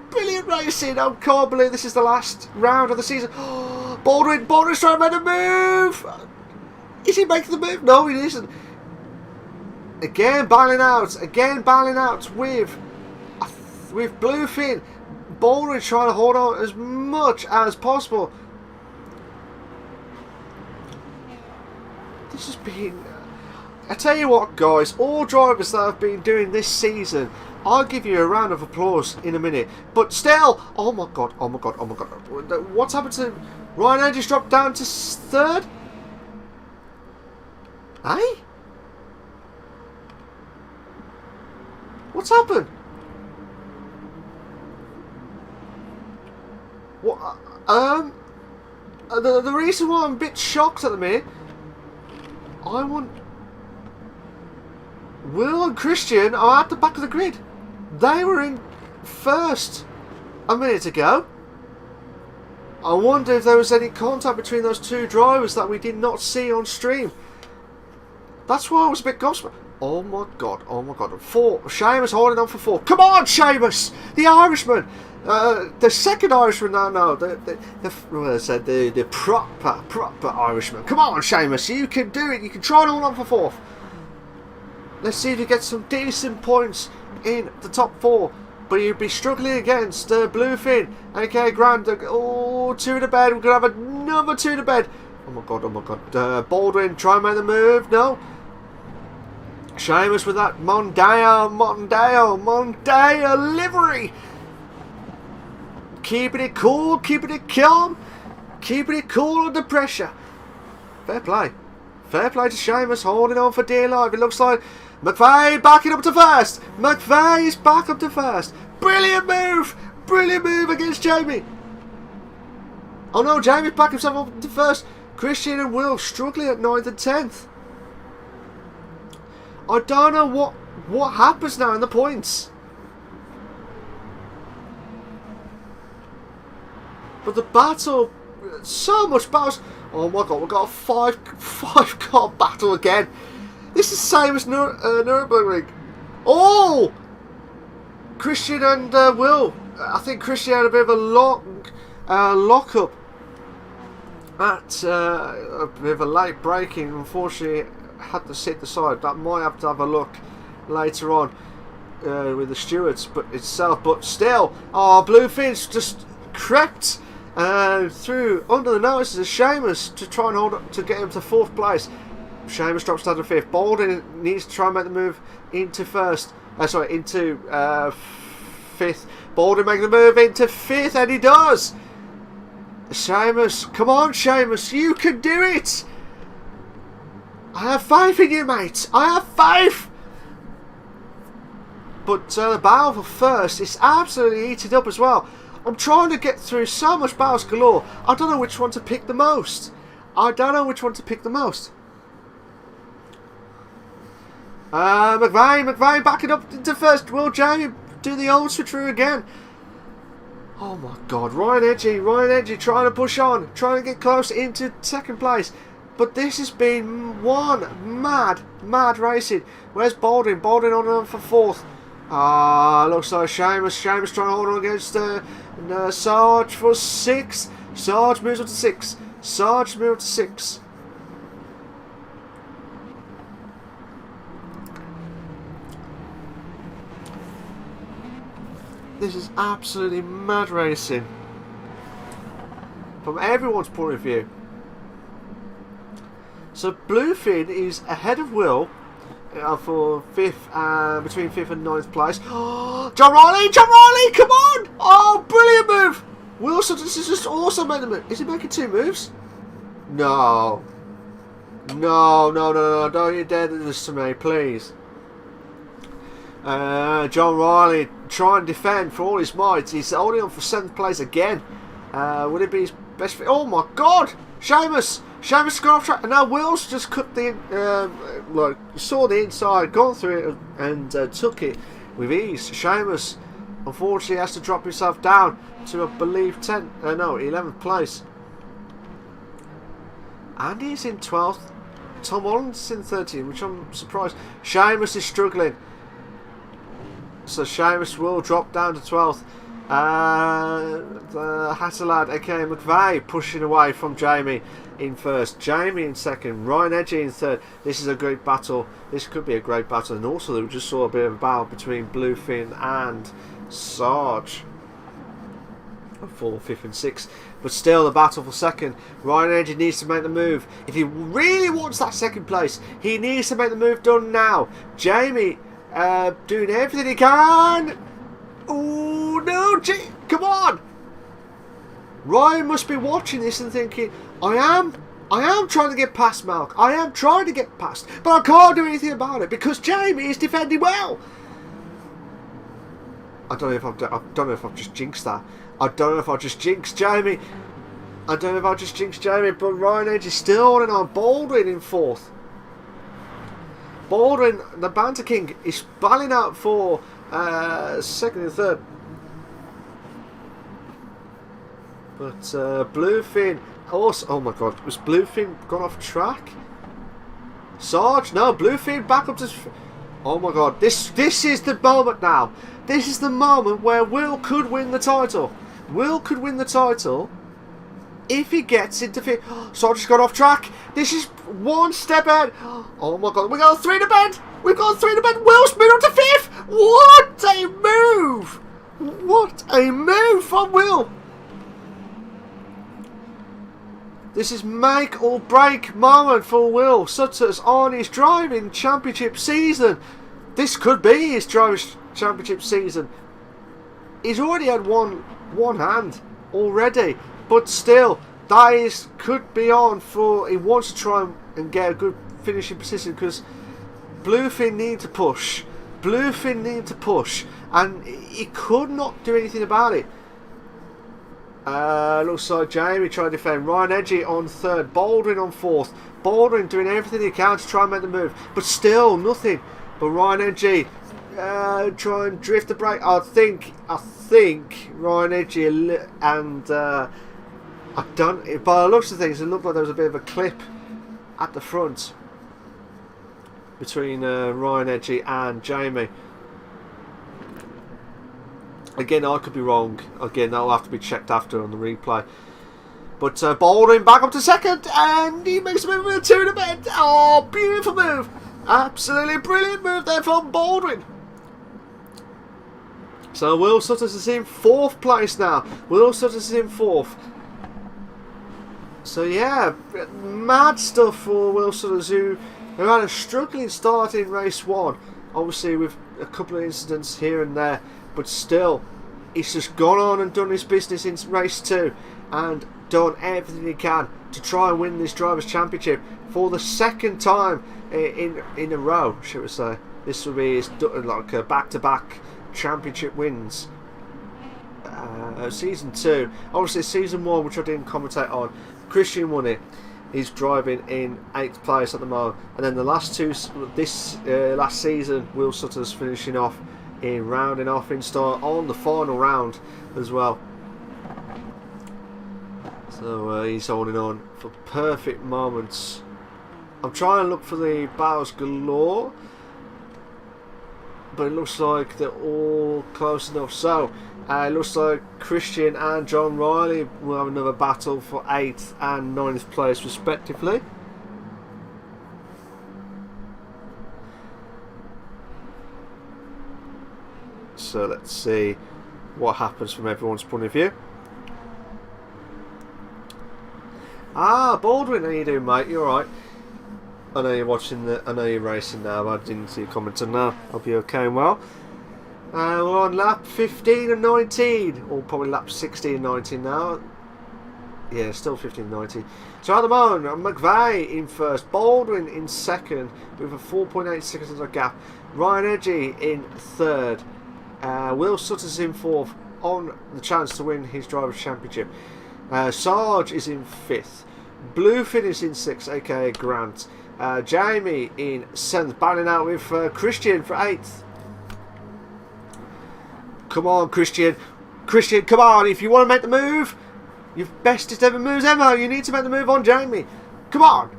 S1: racing. I can't believe this is the last round of the season. Baldwin's trying to make a move. Is he making the move? No, he isn't. Again battling out with Bluefin. Baldwin trying to hold on as much as possible. This has been... I tell you what, guys, all drivers that have been doing this season, I'll give you a round of applause in a minute. But still, oh my god. What's happened to Ryan Andrews? Dropped down to third? Eh? What's happened? What? The reason why I'm a bit shocked at the minute, I want... Will and Christian are at the back of the grid. They were in first a minute ago. I wonder if there was any contact between those two drivers that we did not see on stream. That's why I was a bit gobsmacked. Oh my god, oh my god. 4. Seamus holding on for 4. Come on, Seamus! The Irishman! The second Irishman, no, the proper Irishman. Come on, Seamus, you can do it. You can try and hold on for 4th. Let's see if you get some decent points in the top 4. But you'd be struggling against Bluefin, aka Grand. Oh, 2 in the bed. We're going to have another 2 in the bed. Oh my god, oh my god. Baldwin, try and make the move. No. Seamus with that Mondeo livery. Keeping it cool, keeping it calm, keeping it cool under pressure. Fair play. Fair play to Seamus, holding on for dear life. It looks like McVeigh backing up to first. McVeigh is back up to first. Brilliant move. Brilliant move against Jamie. Oh no, Jamie's back himself up to first. Christian and Will struggling at 9th and 10th. I don't know what happens now in the points. But the battle, so much battles. Oh my god, we've got a five car battle again. This is the same as Nürburgring. Oh! Christian and Will. I think Christian had a bit of a lock up at a bit of a late braking. Unfortunately, had to sit aside. That might have to have a look later on with the stewards, but itself. But still, Bluefin's just crept through under the noses of Seamus to try and hold up to get him to 4th place. Seamus drops down to 5th. Baldwin needs to try and make the move into into 5th. Baldwin making the move into 5th, and he does. Seamus, come on, Seamus, you can do it. I have faith in you, mate. I have faith. But the battle for first is absolutely eaten up as well. I'm trying to get through so much battles galore. I don't know which one to pick the most. McVeigh backing up into first. Will Jamie do the old switcheroo again? Oh my god, Ryan Edgy trying to push on, trying to get close into 2nd place. But this has been one mad racing. Where's Baldwin? Baldwin on for 4th. Looks like Seamus trying to hold on against Sarge for 6th. Sarge moves up to 6th. This is absolutely mad racing from everyone's point of view. So Bluefin is ahead of Will for 5th, between 5th and 9th place. John Riley, come on! Oh, brilliant move! Wilson, this is just also made the move. Is he making 2 moves? No, don't you dare do this to me, please. John Riley trying to defend for all his might. He's holding on for 7th place again. Would it be his best fit? Oh my god! Seamus has gone off track, and now Will's just cut the saw the inside, gone through it, and took it with ease. Seamus unfortunately has to drop himself down to, I believe, 11th place. Andy's in 12th. Tom Holland's in 13th, which I'm surprised. Seamus is struggling, so Seamus will drop down to 12th. The Hasselad, aka McVeigh, pushing away from Jamie in 1st. Jamie in 2nd. Ryan Edgy in 3rd. This is a great battle. This could be a great battle. And also, we just saw a bit of a battle between Bluefin and Sarge for 5th and 6th. But still, the battle for 2nd. Ryan Edgy needs to make the move. If he really wants that 2nd place, he needs to make the move done now. Jamie doing everything he can. Oh no, come on! Ryan must be watching this and thinking, I am trying to get past Malk. I am trying to get past, but I can't do anything about it because Jamie is defending well. I don't know if I've just jinxed that. I don't know if I just jinxed Jamie. But Ryan Edge is still holding on. Baldwin in 4th. Baldwin, the Banter King, is battling out for 2nd and 3rd. But Bluefin also, oh my god, was Bluefin gone off track? Sarge, no, Bluefin back up to, oh my god, this is the moment now. This is the moment where Will could win the title. Will could win the title if he gets into fifth. Sarge has got off track. This is one step ahead. Oh my god, we got 3 to bed. We've got 3 to bed. Will's moved on to 5th. What a move! What a move from Will! This is make or break moment for Will Sutters on his driving championship season. This could be his driving championship season. He's already had one hand already, but still, that is could be on for. He wants to try and get a good finishing position because Bluefin need to push. Bluefin need to push, and he could not do anything about it. Looks like Jamie trying to defend. Ryan Edgy on 3rd. Baldwin on 4th. Baldwin doing everything he can to try and make the move. But still, nothing. But Ryan Edgy try and drift the brake. I think Ryan Edgy and I don't. By the looks of things, it looked like there was a bit of a clip at the front between Ryan Edgy and Jamie. Again, I could be wrong. Again, that'll have to be checked after on the replay. But Baldwin back up to 2nd, and he makes a move with a 2 to bed. Oh, beautiful move. Absolutely brilliant move there from Baldwin. So Will Sutters is in 4th place now. Will Sutters is in 4th. So yeah, mad stuff for Will Sutters, who had a struggling start in race 1. Obviously with a couple of incidents here and there. But still, he's just gone on and done his business in race 2 and done everything he can to try and win this Drivers' Championship for the 2nd time in a row, should we say. This will be his like a back-to-back championship wins. Season 2, obviously Season 1, which I didn't commentate on, Christian won it. He's driving in 8th place at the moment, and then the last 2 this last season, Will Sutter's finishing off in rounding off in start on the final round as well. So he's holding on for perfect moments. I'm trying to look for the battles galore, but it looks like they're all close enough. So it looks like Christian and John Riley will have another battle for 8th and 9th place respectively. So let's see what happens from everyone's point of view. Baldwin, how you doing, mate? You alright? I know you're watching I know you're racing now, but I didn't see you commenting now. Hope you're okay and well. We're on lap 15 and 19, or probably lap 16 and 19 now. Yeah, still 15 and 19. So at the moment, McVeigh in 1st, Baldwin in 2nd with a 4.8 seconds gap. Ryan Edgy in 3rd. Will Sutters in 4th on the chance to win his Drivers' Championship. Sarge is in 5th. Bluefin is in 6th, aka Grant. Jamie in 7th, battling out with Christian for 8th. Come on, Christian. Christian, come on. If you want to make the move, your bestest ever moves ever, you need to make the move on Jamie. Come on.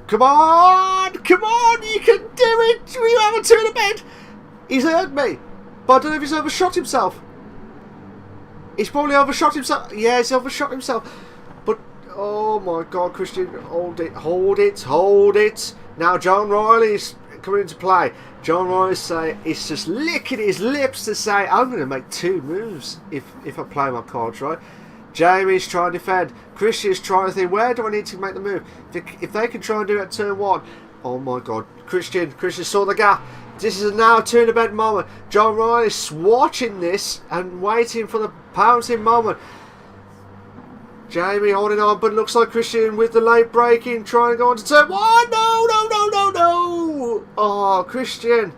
S1: Come on. Come on. You can do it. We have a 2 in the bed. He's hurt me. But I don't know if he's overshot himself. He's probably overshot himself. Yeah, he's overshot himself. But, oh my God, Christian, hold it, hold it, hold it. Now John Riley's coming into play. John Riley is just licking his lips to say, I'm going to make 2 moves if I play my cards right. Jamie's trying to defend. Christian's trying to think, where do I need to make the move? If they can try and do it at turn 1. Oh my God, Christian saw the gap. This is now a 2 in the bed moment. John Riley's watching this and waiting for the pouncing moment. Jamie holding on, but looks like Christian with the late braking, trying to go on to turn 1. No, no, no, no, no. Oh, Christian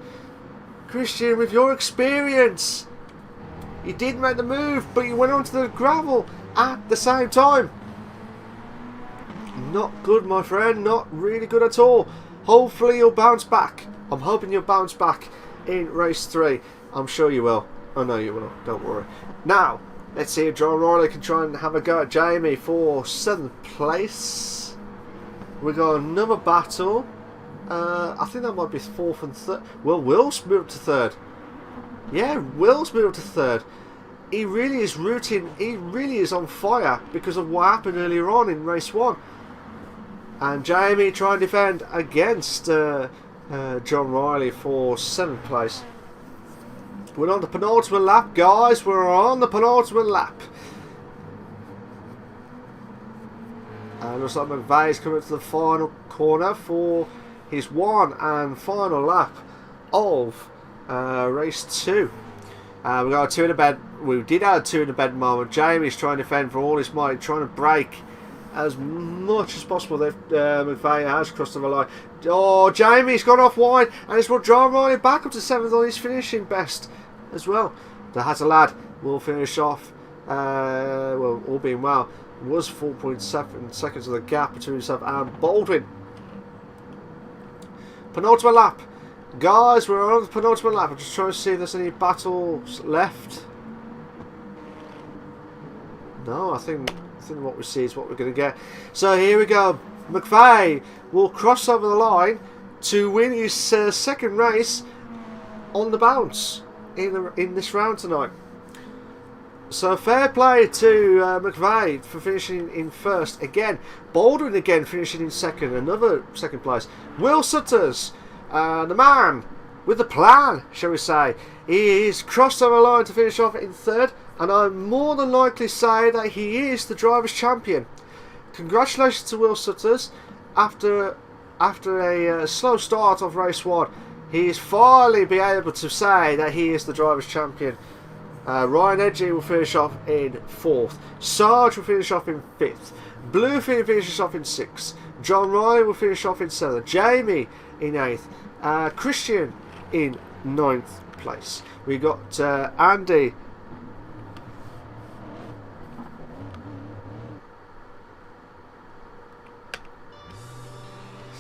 S1: with your experience. You did make the move, but you went onto the gravel at the same time. Not good, my friend. Not really good at all. Hopefully you'll bounce back. I'm hoping you'll bounce back in race 3. I'm sure you will. I know you will. Don't worry. Now, Let's see if John Riley can try and have a go at Jamie for 7th place. We've got another battle. I think that might be 4th and 3rd. Well, Will's moved to 3rd. Yeah, Will's moved to 3rd. He really is rooting. He really is on fire because of what happened earlier on in race 1. And Jamie trying to defend against John Riley for 7th place. We're on the penultimate lap, guys. We're on the penultimate lap. And looks like McVeigh's coming to the final corner for his one and final lap of race 2. We got a 2 in the bed. We did have a 2 in the bed moment. Jamie's trying to defend for all his might, trying to break as much as possible. McVeigh has crossed the line. Oh, Jamie's gone off wide, and it's brought John Riley back up to 7th on his finishing best as well. The Hatter lad will finish off, well, all being well, was 4.7 seconds of the gap between himself and Baldwin. Penultimate lap. Guys, we're on the penultimate lap. I'm just trying to see if there's any battles left. No, I think what we see is what we're going to get. So here we go. McVeigh will cross over the line to win his second race on the bounce in this round tonight. So fair play to McVeigh for finishing in 1st again. Baldwin again finishing in 2nd, another 2nd place. Will Sutters, the man with the plan, shall we say, he's crossed over the line to finish off in 3rd, and I more than likely say that he is the drivers' champion. Congratulations to Will Sutters. After a slow start of race 1, he is finally be able to say that he is the drivers' champion. Ryan Edgy will finish off in 4th. Sarge will finish off in 5th. Bluefin finishes off in 6th. John Riley will finish off in 7th. Jamie in 8th. Christian in 9th place. We got Andy.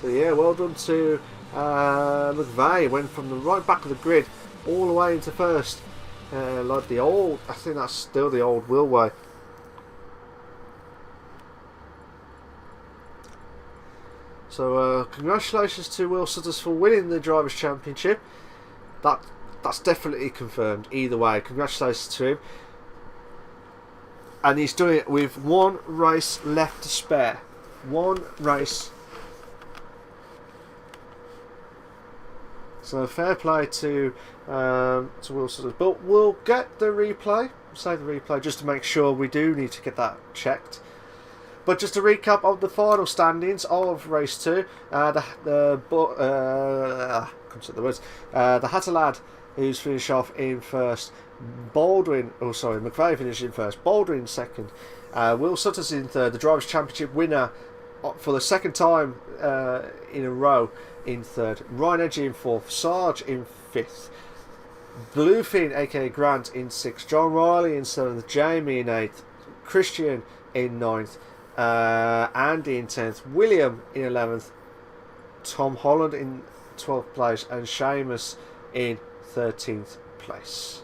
S1: So yeah, well done to McVeigh. Went from the right back of the grid all the way into 1st. Like the old, I think that's still the old Will way. So congratulations to Will Sutters for winning the Drivers' Championship. That's definitely confirmed either way. Congratulations to him. And he's doing it with 1 race left to spare. 1 race. So fair play to Will Sutters. But we'll get the replay. Save the replay just to make sure. We do need to get that checked. But just a recap of the final standings of race 2. The Hatter lad, who's finished off in 1st. McVeigh finished in 1st. Baldwin 2nd. Will Sutters in 3rd. The Drivers' Championship winner for the 2nd time in a row in 3rd. Ryan Edgy in 4th. Sarge in 5th. Bluefin, aka Grant, in 6th. John Riley in 7th. Jamie in 8th. Christian in 9th. Andy in 10th. William in 11th. Tom Holland in 12th place. And Seamus in 13th place.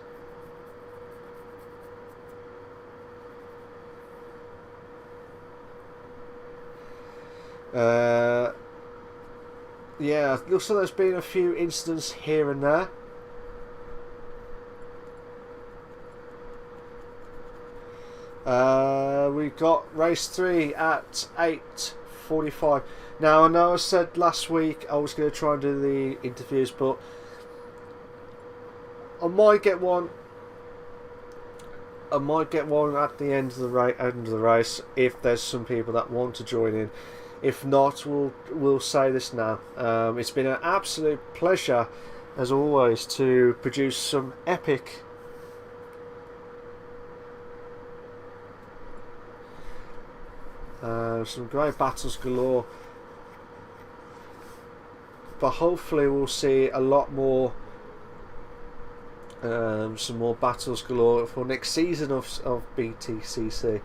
S1: Yeah, looks like there's been a few incidents here and there. We got race 3 at 8:45. Now I know I said last week I was going to try and do the interviews, but I might get one. at the end of the race if there's some people that want to join in. If not, we'll say this now. It's been an absolute pleasure, as always, to produce some epic some great battles galore. But hopefully we'll see a lot more, some more battles galore for next season of Btcc.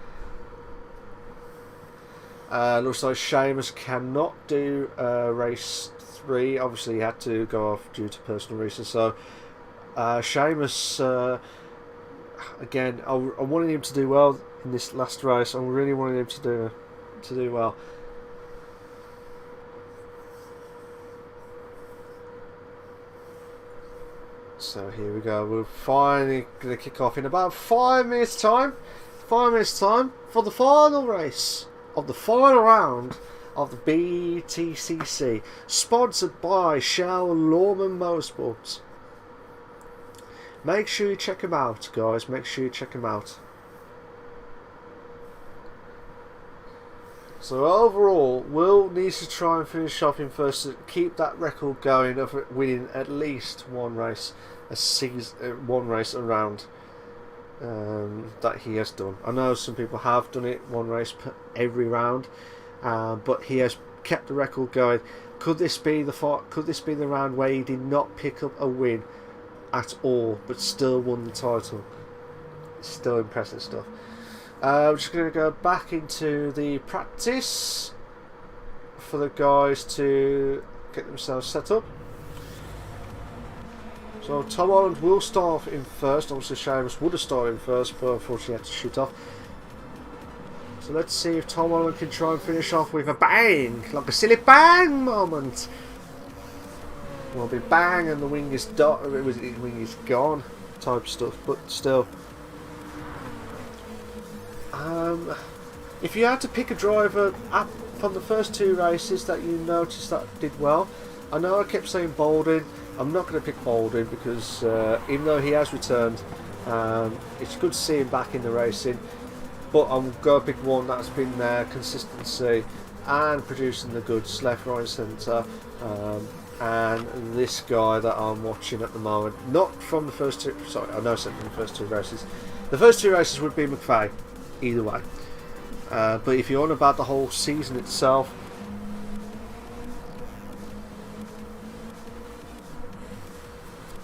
S1: Looks like Seamus cannot do race 3. Obviously he had to go off due to personal reasons. So Seamus again, I wanted him to do well in this last race. I really wanted him to do well. So here we go. We're finally going to kick off in about 5 minutes' time. 5 minutes' time for the final race of the final round of the Btcc, sponsored by Shell Lawman Motorsports. Make sure you check them out, guys. Make sure you check them out. So overall, Will needs to try and finish off in first to keep that record going of winning at least one race a season, one race around that he has done. I know some people have done it one race per every round, but he has kept the record going. Could this be the round where he did not pick up a win at all, but still won the title? Still impressive stuff. I'm just going to go back into the practice for the guys to get themselves set up. So Tom Holland will start in first. Obviously Seamus would have started in first, but unfortunately had to shoot off. So let's see if Tom Holland can try and finish off with a bang, like a silly bang moment. Will be bang and the wing is gone type stuff, but still. If you had to pick a driver from the first two races that you noticed that did well, I know I kept saying Baldwin. I'm not going to pick Baldwin because even though he has returned, it's good to see him back in the racing. But I'm going to pick one that's been there, consistency and producing the goods left, right and centre. And this guy that I'm watching at the moment, not from the first two, sorry, I know something from the first two races. The first two races would be McVeigh, either way. But if you're on about the whole season itself,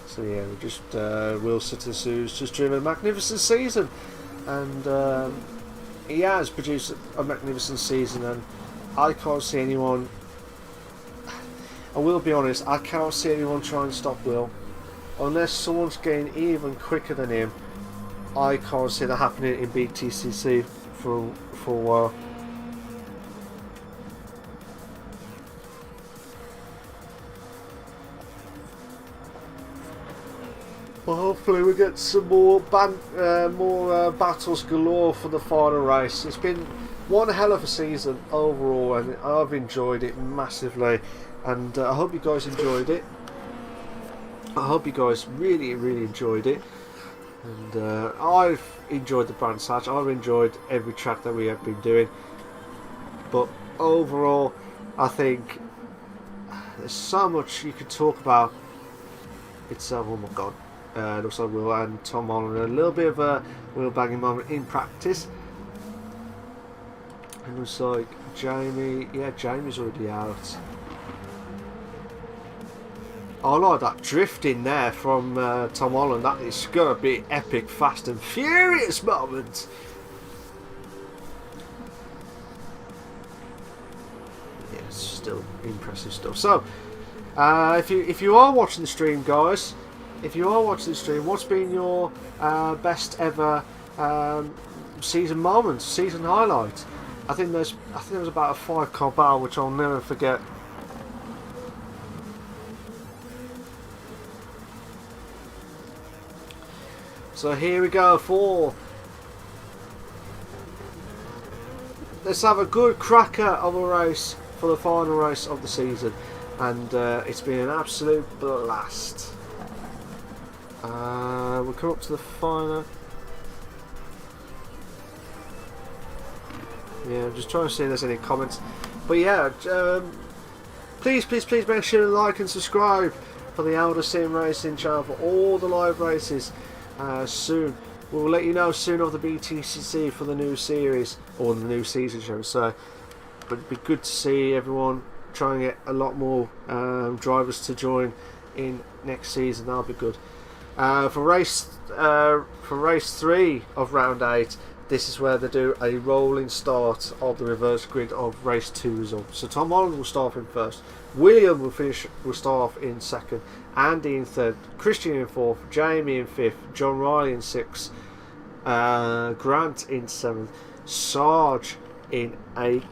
S1: so yeah, we just Will Sittis, who's just driven a magnificent season, and he has produced a magnificent season, and I can't see anyone. I will be honest, I can't see anyone trying to stop Will unless someone's getting even quicker than him. I can't see that happening in Btcc for a while. Well, hopefully we get some more battles galore for the final race. It's been one hell of a season overall, and I've enjoyed it massively. And I hope you guys enjoyed it. I hope you guys really enjoyed it. And I've enjoyed the Brands Hatch. I've enjoyed every track that we have been doing. But overall, I think there's so much you could talk about itself. Oh my god. Looks like Will and Tom Holland, a little bit of a wheel banging moment in practice. And looks like Jamie, yeah, Jamie's already out. I like that drifting there from Tom Holland. That is going to be epic, fast and furious moment. Yeah, it's still impressive stuff. So, if you are watching the stream, guys, if you are watching the stream, what's been your best ever season moments, season highlights? I think there was about a 5-car battle which I'll never forget. So here we go for. Let's have a good cracker of a race for the final race of the season, and it's been an absolute blast. We'll come up to the final. Yeah, I'm just trying to see if there's any comments. But yeah, please make sure to like and subscribe for the Elder Sim Racing channel for all the live races. Soon we'll let you know soon of the Btcc for the new series, or the new season, shall we say. But it'd be good to see everyone try and get a lot more drivers to join in next season. That'll be good. For race 3 of round 8, this is where they do a rolling start of the reverse grid of race 2 results. So Tom Holland will start in first, William will start off in second, Andy in third, Christian in fourth, Jamie in fifth, John Riley in sixth, Grant in 7th, Sarge in 8th.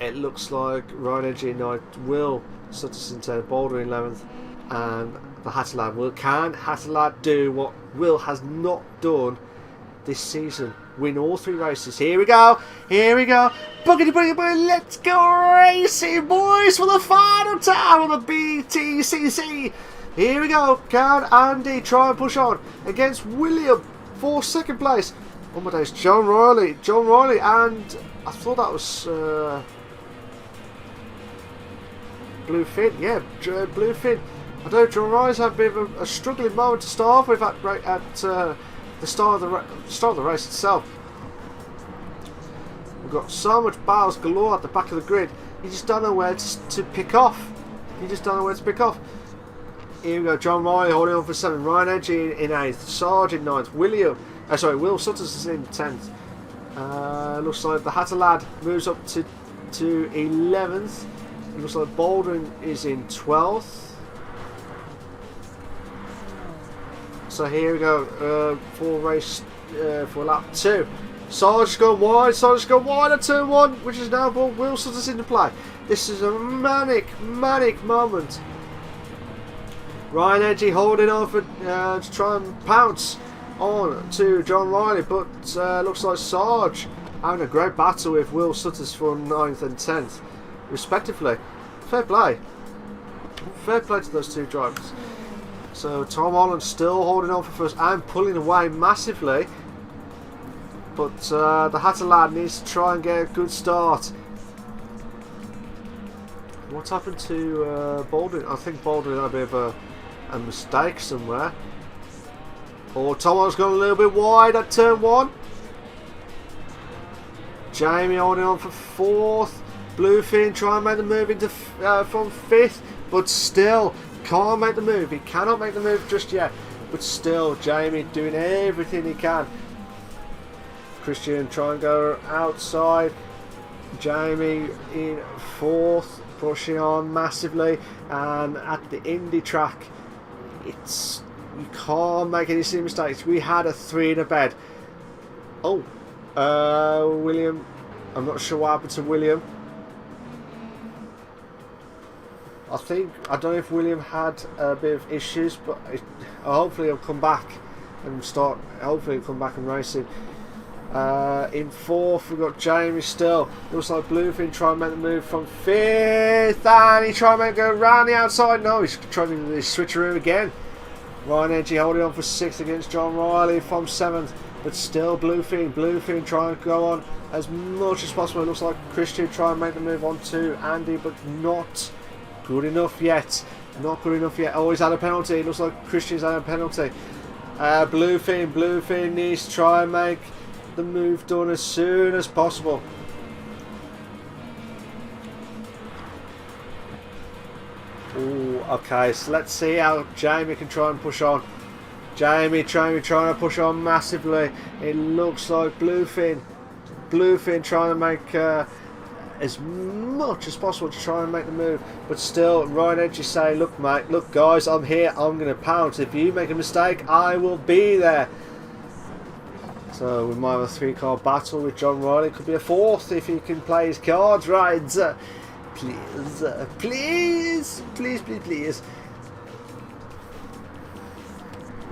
S1: It looks like Ryan Edgy in 9th, Will Sutters in 10th, Boulder in 11th, and the Hatterlad. Can Hatterlad do what Will has not done this season? Win all 3 races. Here we go. Boogity boogity boogity. Let's go racing, boys, for the final time on the Btcc. Here we go. Can Andy try and push on against William for 2nd place? Oh my days, John Riley, and I thought that was Bluefin. Yeah, Bluefin. I know John Riley's had a bit of a struggling moment to start off with at the start of the race itself. We've got so much battles galore at the back of the grid. You just don't know where to pick off. Here we go. John Riley holding on for 7th. Ryan Edgy in 8th. Sarge in 9th. Will Sutters is in 10th. Looks like the Hatter Lad moves up to 11th. It looks like Baldwin is in 12th. So here we go, for lap 2. Sarge's gone wide at turn 1, which is now brought Will Sutters into play. This is a manic moment. Ryan Edgy holding on for to try and pounce on to John Riley, but looks like Sarge having a great battle with Will Sutters for 9th and 10th, respectively. Fair play to those 2 drivers. So Tom Holland still holding on for first and pulling away massively, but the Hatter Lad needs to try and get a good start. What's happened to Baldwin? I think Baldwin had a bit of a mistake somewhere. Or Tom Holland's gone a little bit wide at turn 1. Jamie holding on for 4th. Bluefin trying to make the move into from 5th, but still can't make the move. He cannot make the move just yet, but still Jamie doing everything he can. Christian trying to go outside. Jamie in 4th, pushing on massively, and at the Indy track, you can't make any silly mistakes. We had a 3 in a bed. Oh, William, I'm not sure what happened to William. I don't know if William had a bit of issues, but hopefully he'll come back and start. Hopefully he'll come back and racing. In 4th, we've got Jamie still. Looks like Bluefin trying to make the move from 5th, and he trying to make it go around the outside. No, he's trying to do the switcheroo again. Ryan Edgy holding on for 6th against John Riley from 7th, but still Bluefin trying to go on as much as possible. It looks like Christian trying to make the move on to Andy, but not good enough yet. Oh, he's had a penalty. It looks like Christian's had a penalty. Bluefin needs to try and make the move done as soon as possible. Ooh, okay, so let's see how Jamie can try and push on. Jamie trying to push on massively. It looks like Bluefin trying to make as much as possible to try and make the move, but still Ryan Edgy saying, look mate, look guys, I'm here, I'm going to pounce. If you make a mistake, I will be there. So we might have a 3-car battle with John Riley. Could be a 4th if he can play his cards right. Please.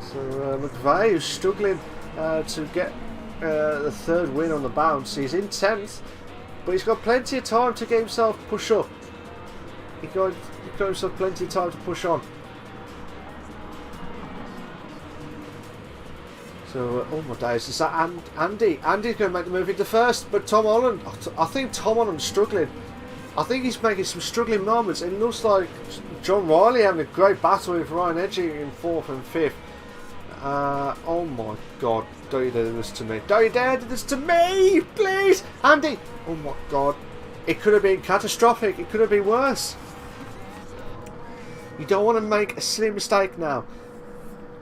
S1: So McVeigh is struggling to get the 3rd win on the bounce. He's in 10th, but he's got plenty of time to get himself push up. He's got himself plenty of time to push on. So, oh my days, is that Andy? Andy's going to make the move into 1st, but Tom Holland, I think Tom Holland's struggling. I think he's making some struggling moments. It looks like John Riley having a great battle with Ryan Edgy in 4th and 5th. Oh my god, don't you do this to me. Don't you dare do this to me, please. Andy, oh my god. It could have been catastrophic. It could have been worse. You don't want to make a silly mistake now.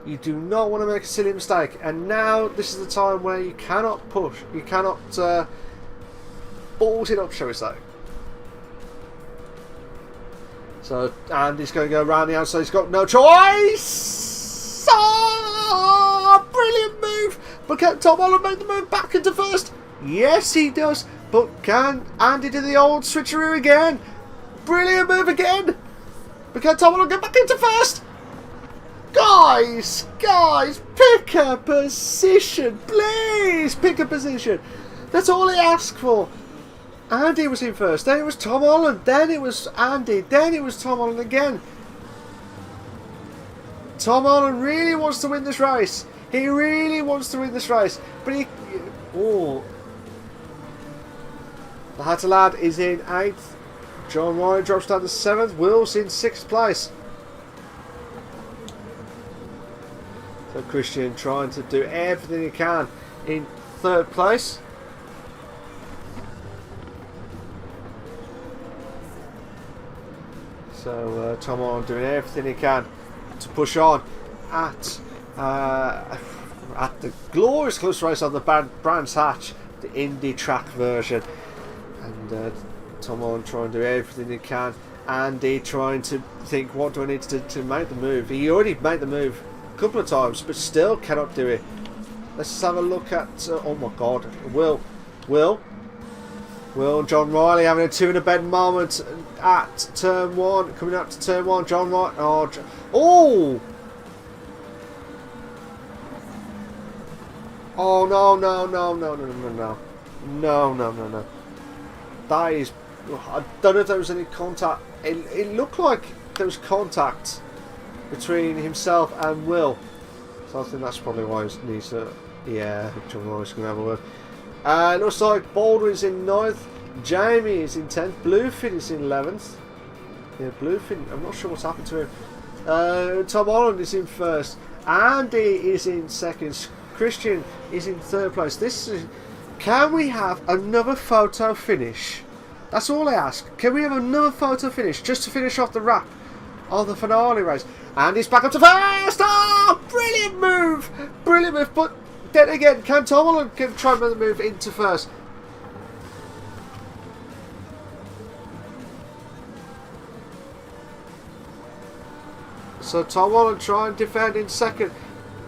S1: You do not want to make a silly mistake. And now this is the time where you cannot push. You cannot balls it up, shall we say. So Andy's going to go around the outside. He's got no choice. Oh, brilliant move. But Can Tom Holland make the move back into first? Yes, he does. But can Andy do the old switcheroo again? Brilliant move again. But can Tom Holland get back into first? Guys, pick a position. Please, pick a position. That's all he asked for. Andy was in first, then it was Tom Holland, then it was Andy, then it was Tom Holland again. Tom Holland really wants to win this race. He really wants to win this race. But he... Oh. The Hatter lad is in 8th. John Ryan drops down to 7th. Will's in 6th place. So Christian trying to do everything he can in 3rd place. So Tom Holland doing everything he can to push on at the glorious close race on the Brands Hatch, the Indy track version. And Tom Holland trying to do everything he can. Andy trying to think, what do I need to make the move? He already made the move a couple of times, but still cannot do it. Let's just have a look at... oh my God. Will and John Riley having a 2-in-a-bed moment at turn 1. Coming up to turn 1. John Riley... Oh! Oh, no. That is... I don't know if there was any contact. It looked like there was contact between himself and Will. So I think that's probably why he needs to... Yeah, John Riley's going to have a word. It looks like Baldwin's in 9th. Jamie is in 10th. Bluefin is in 11th. Yeah, Bluefin, I'm not sure what's happened to him. Tom Holland is in 1st. Andy is in 2nd. Christian is in 3rd place. This is... Can we have another photo finish? That's all I ask. Can we have another photo finish just to finish off the wrap of the finale race? Andy's back up to 1st. Oh, brilliant move. Brilliant move. But then again, can Tom Holland try and make the move into 1st? So Tom Holland trying to defend in 2nd.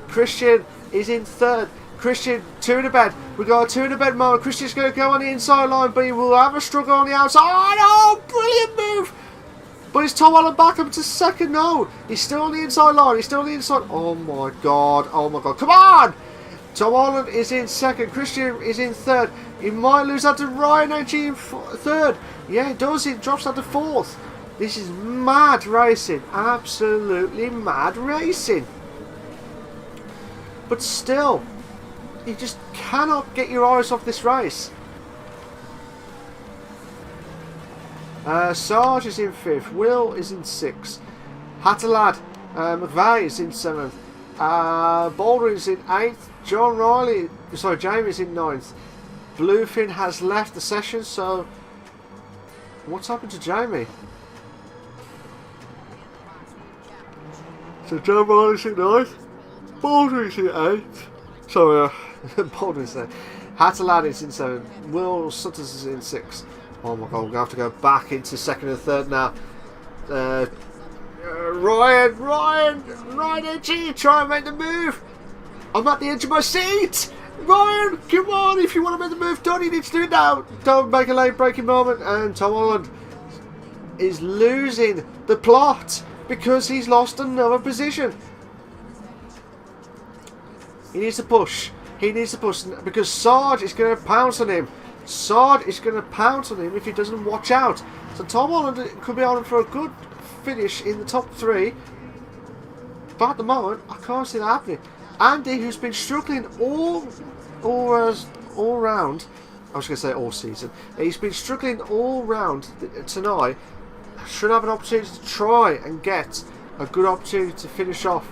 S1: Christian is in 3rd. Christian, 2-in-a-bed. We got a 2-in-a-bed moment. Christian's going to go on the inside line, but he will have a struggle on the outside. Oh, brilliant move. But is Tom Holland back up to 2nd? No. He's still on the inside line. He's still on the inside. Oh, my God. Come on. Tom Holland is in 2nd. Christian is in 3rd. He might lose out to Ryan Edgy in 3rd. Yeah, it does. It drops out to 4th. This is mad racing. Absolutely mad racing. But still, you just cannot get your eyes off this race. Sarge is in 5th. Will is in 6th. Hatterlad, McVeigh is in 7th. Baldwin is in 8th. Jamie is in 9th. Bluefin has left the session, so what's happened to Jamie? So John Riley's in 9th. Baldwin's in 8th. Sorry, Baldwin's there. Hatterlad is in 7th. Will Sutters is in 6th. Oh my God, we're going to have to go back into 2nd and 3rd now. Ryan Edgy, try and make the move. I'm at the edge of my seat. Ryan, come on, if you want to make the move done, you need to do it now. Don't make a late breaking moment. And Tom Holland is losing the plot because he's lost another position. He needs to push. Because Sarge is going to pounce on him. Sarge is going to pounce on him if he doesn't watch out. So Tom Holland could be on for a good finish in the top 3. But at the moment, I can't see that happening. Andy, who's been struggling all round. I was going to say all season. He's been struggling all round tonight. Should have an opportunity to try and get a good opportunity to finish off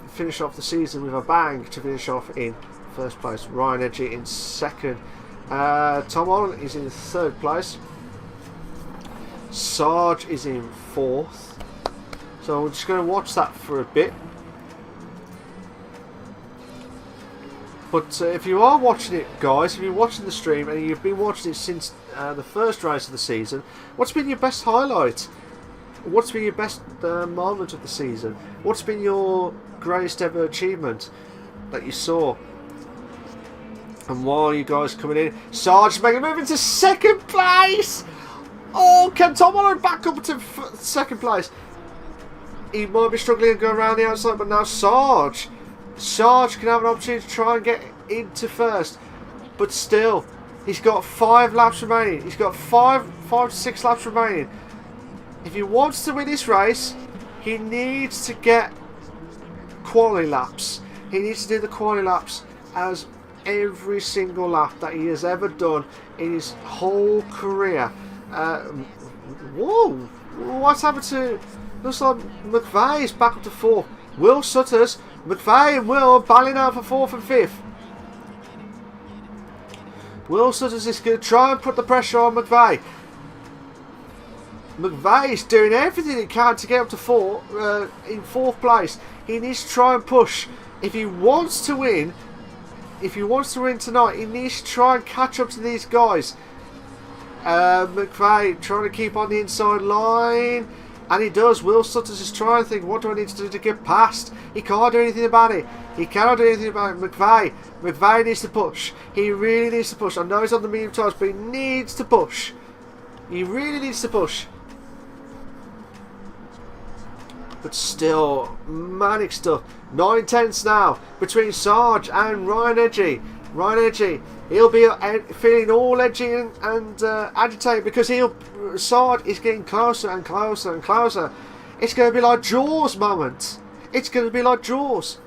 S1: finish off the season with a bang, to finish off in 1st place. Ryan Edgy in 2nd. Tom Holland is in 3rd place. Sarge is in 4th. So we're just going to watch that for a bit. But if you are watching it, guys, if you're watching the stream and you've been watching it since the first race of the season, what's been your best highlight? What's been your best moment of the season? What's been your greatest ever achievement that you saw? And while you guys coming in, Sarge making a move into second place. Oh, can Tom Holland back up to second place? He might be struggling and go around the outside, but now Sarge can have an opportunity to try and get into first. But still, he's got 5 laps remaining. He's got 5 to 6 laps remaining. If he wants to win this race, he needs to get quality laps. He needs to do the quality laps as every single lap that he has ever done in his whole career. Whoa! What's happened to... Looks like McVeigh is back up to 4th. Will Sutters, McVeigh and Will battling out for 4th and 5th. Will Sutters is going to try and put the pressure on McVeigh. McVeigh is doing everything he can to get up to in 4th place. He needs to try and push. If he wants to win, tonight, he needs to try and catch up to these guys. McVeigh trying to keep on the inside line. And he does. Will Sutters is trying to think, what do I need to do to get past? He can't do anything about it. He cannot do anything about it. McVeigh needs to push. He really needs to push. I know he's on the medium tyres, but he needs to push. He really needs to push. But still, manic stuff. 9 tenths now between Sarge and Ryan Edgy. He'll be feeling all edgy and agitated because Sarge is getting closer and closer and closer. It's going to be like Jaws moment. It's going to be like Jaws.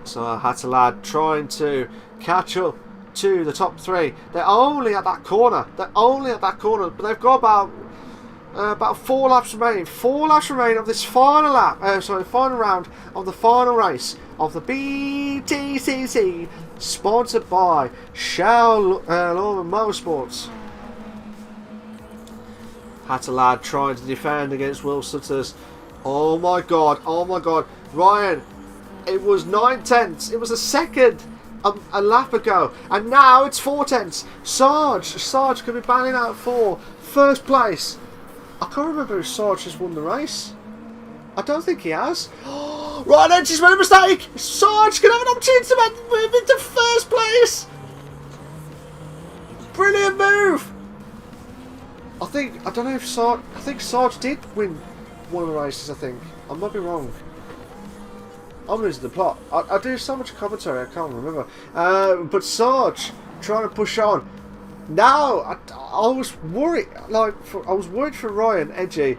S1: So Hatalad trying to catch up to the top 3. They're only at that corner. But they've got about 4 laps remaining. 4 laps remaining of this final final round of the final race of the Btcc, sponsored by Shell Lorman Motorsports. Hatalad trying to defend against Will Sutters. Oh my god. Ryan, it was 9 tenths. It was a second a lap ago. And now it's 4 tenths. Sarge could be banging out for first place. I can't remember if Sarge has won the race. I don't think he has. Right, then she's made a mistake. Sarge can have an opportunity to move into first place. Brilliant move. I think Sarge did win one of the races. I might be wrong. I'm losing the plot. I do so much commentary I can't remember. But Sarge trying to push on. Now I was worried. I was worried for Ryan Edgy.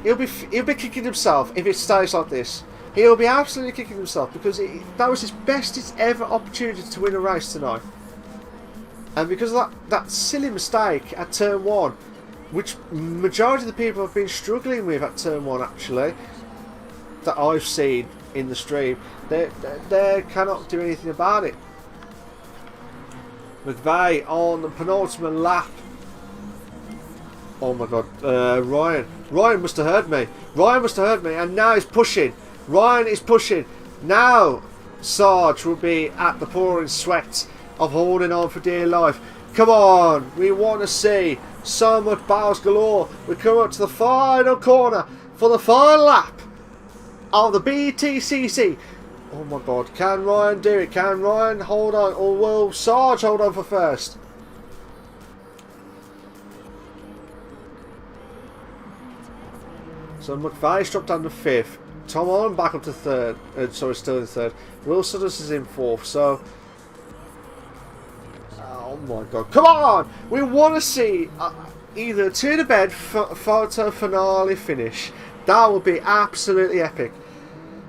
S1: He'll be kicking himself if it stays like this. He'll be absolutely kicking himself because that was his bestest ever opportunity to win a race tonight. And because of that silly mistake at turn 1, which majority of the people have been struggling with at turn 1 actually, that I've seen in the stream, they cannot do anything about it. McVeigh on the penultimate lap. Oh my god, Ryan must have heard me. And now he's pushing. Ryan is pushing. Now Sarge will be at the pouring sweat of holding on for dear life. Come on, we want to see so much battles galore. We come up to the final corner for the final lap of the Btcc. Oh my god, can Ryan do it? Can Ryan hold on? Or will Sarge hold on for first? So McVeigh's dropped down to 5th. Tom Holland back up to 3rd. Sorry, still in 3rd. Will Sutters is in 4th. So, oh my god, come on! We want to see either to the bed photo finale finish. That would be absolutely epic.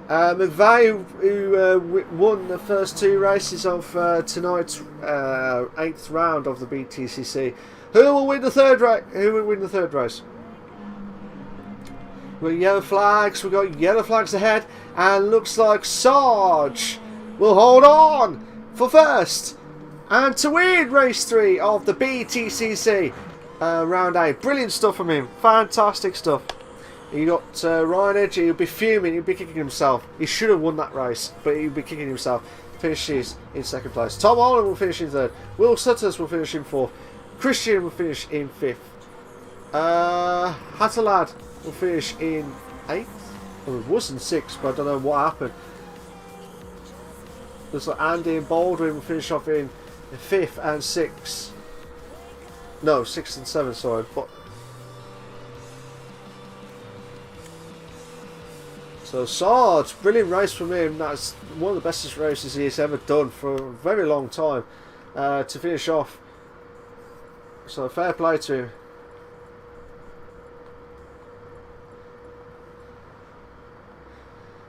S1: McVeigh, who won the first 2 races of tonight's 8th round of the Btcc. Who will win the 3rd race? Who will win the 3rd race? We've got yellow flags. We've got yellow flags ahead, and looks like Sarge will hold on for first and to win race 3 of the Btcc round 8. Brilliant stuff from him. Fantastic stuff. You got Ryan Edgy. He'll be fuming. He'll be kicking himself. He should have won that race, but he'll be kicking himself. Finishes in 2nd place. Tom Holland will finish in 3rd. Will Sutters will finish in 4th. Christian will finish in 5th. Hatalad will finish in 8th. Well, it was in 6th, but I don't know what happened. Looks like Andy and Baldwin will finish off in 5th and 6th. No, 6th and 7th, sorry. But so Sarge, brilliant race from him. That's one of the bestest races he's ever done for a very long time. To finish off. So fair play to him.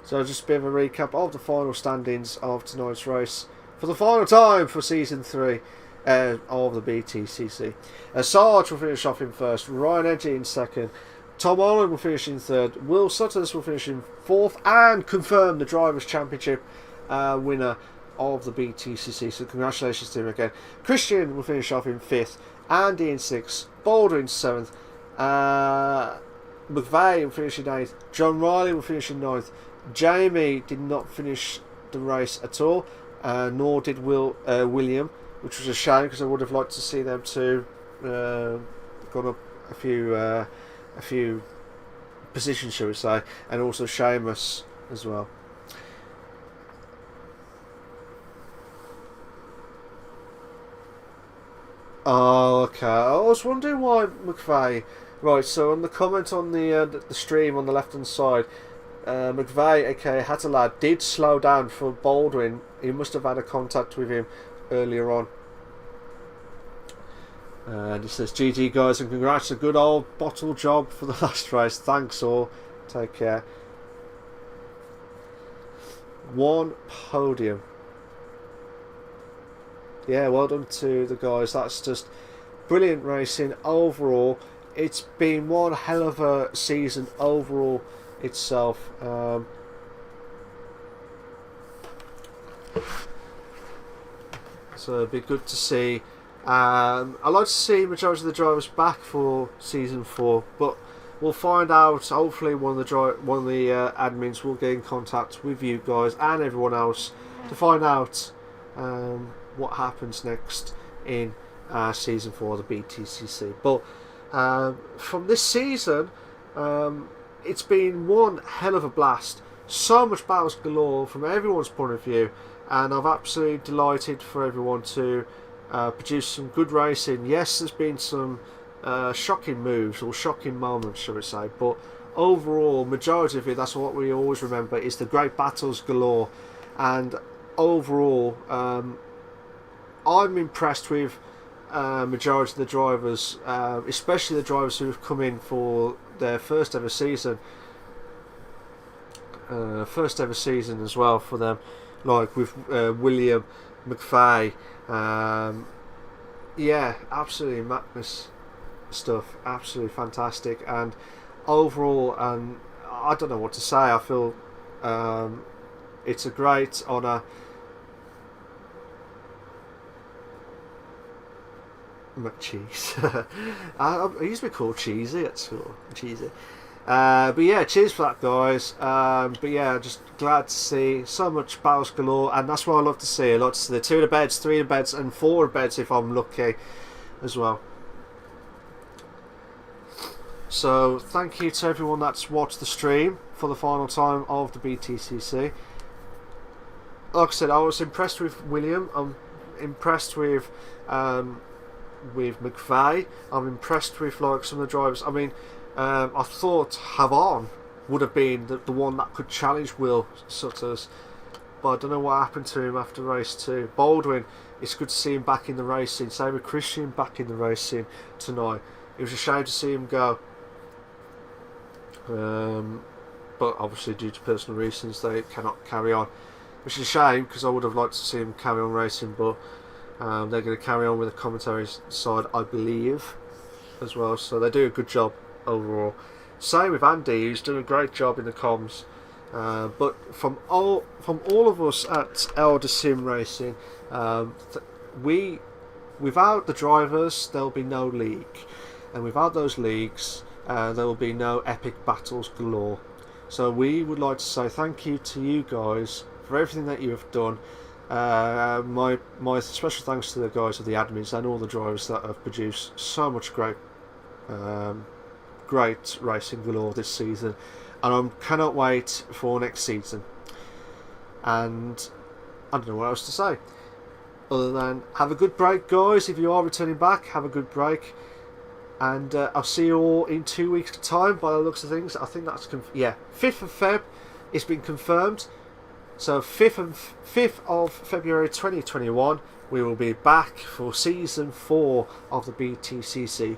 S1: So just a bit of a recap of the final standings of tonight's race for the final time for season 3 of the BTCC. Sarge will finish off in 1st, Ryan Edgy in 2nd, Tom Holland will finish in 3rd, Will Sutters will finish in 4th and confirm the Drivers' Championship winner of the BTCC. So congratulations to him again. Christian will finish off in 5th, Andy in 6th, Baldwin 7th, McVeigh will finish in 8th, John Riley will finish in 9th, Jamie did not finish the race at all, nor did William, which was a shame because I would have liked to see them two gone up a few positions, shall we say, and also Seamus as well. Oh, okay. I was wondering why McVeigh. Right, so on the comment on the stream on the left hand side, McVeigh, aka Hattalad, did slow down for Baldwin. He must have had a contact with him earlier on. And he says, GG guys, and congrats, a good old bottle job for the last race. Thanks all. Take care. 1 podium. Yeah, well done to the guys. That's just brilliant racing overall. It's been one hell of a season overall itself. So it'd be good to see. I'd like to see majority of the drivers back for season 4, but we'll find out. Hopefully, one of the admins will get in contact with you guys and everyone else to find out what happens next in season 4 of the BTCC. But from this season, it's been one hell of a blast. So much battles galore from everyone's point of view, and I'm absolutely delighted for everyone to produce some good racing. Yes, there's been some shocking moves or shocking moments, shall we say, but overall, majority of it, that's what we always remember, is the great battles galore. And overall, I'm impressed with majority of the drivers, especially the drivers who have come in for their first ever season as well for them, like with William, McVeigh. Yeah, absolutely madness stuff, absolutely fantastic. And overall, I don't know what to say. I feel it's a great honour. McCheese. I used to be called Cheesy at school. Cheesy. But yeah, cheers for that, guys. But yeah, just glad to see so much battles galore, and that's what I love to see. I like to see the 2 of the beds, 3 of the beds, and 4 of the beds if I'm lucky as well. So thank you to everyone that's watched the stream for the final time of the BTCC. Like I said, I was impressed with William. I'm impressed with McVeigh. I'm impressed with like some of the drivers. I mean, I thought Havon would have been the one that could challenge Will Sutters, but I don't know what happened to him after race 2. Baldwin, it's good to see him back in the racing. Same with Christian, back in the racing tonight. It was a shame to see him go, but obviously due to personal reasons they cannot carry on, which is a shame because I would have liked to see him carry on racing. But they're going to carry on with the commentary side, I believe, as well. So they do a good job overall. Same with Andy, who's doing a great job in the comms. But from all of us at Elder Sim Racing, without the drivers, there'll be no league, and without those leagues, there will be no epic battles galore. So we would like to say thank you to you guys for everything that you have done. My special thanks to the guys of the admins and all the drivers that have produced so much great racing galore this season, and I cannot wait for next season. And I don't know what else to say. Other than have a good break, guys. If you are returning back, have a good break. And I'll see you all in 2 weeks' time by the looks of things. I think that's 5th of Feb. It's been confirmed. So 5th of February 2021, we will be back for season 4 of the Btcc.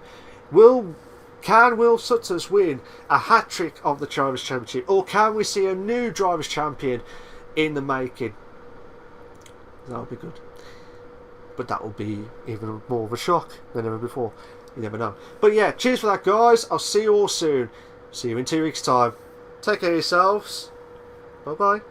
S1: Can Will Sutters win a hat-trick of the Drivers' Championship, or can we see a new Drivers' Champion in the making? That'll be good. But that will be even more of a shock than ever before. You never know. But yeah, cheers for that, guys. I'll see you all soon. See you in 2 weeks' time. Take care of yourselves. Bye-bye.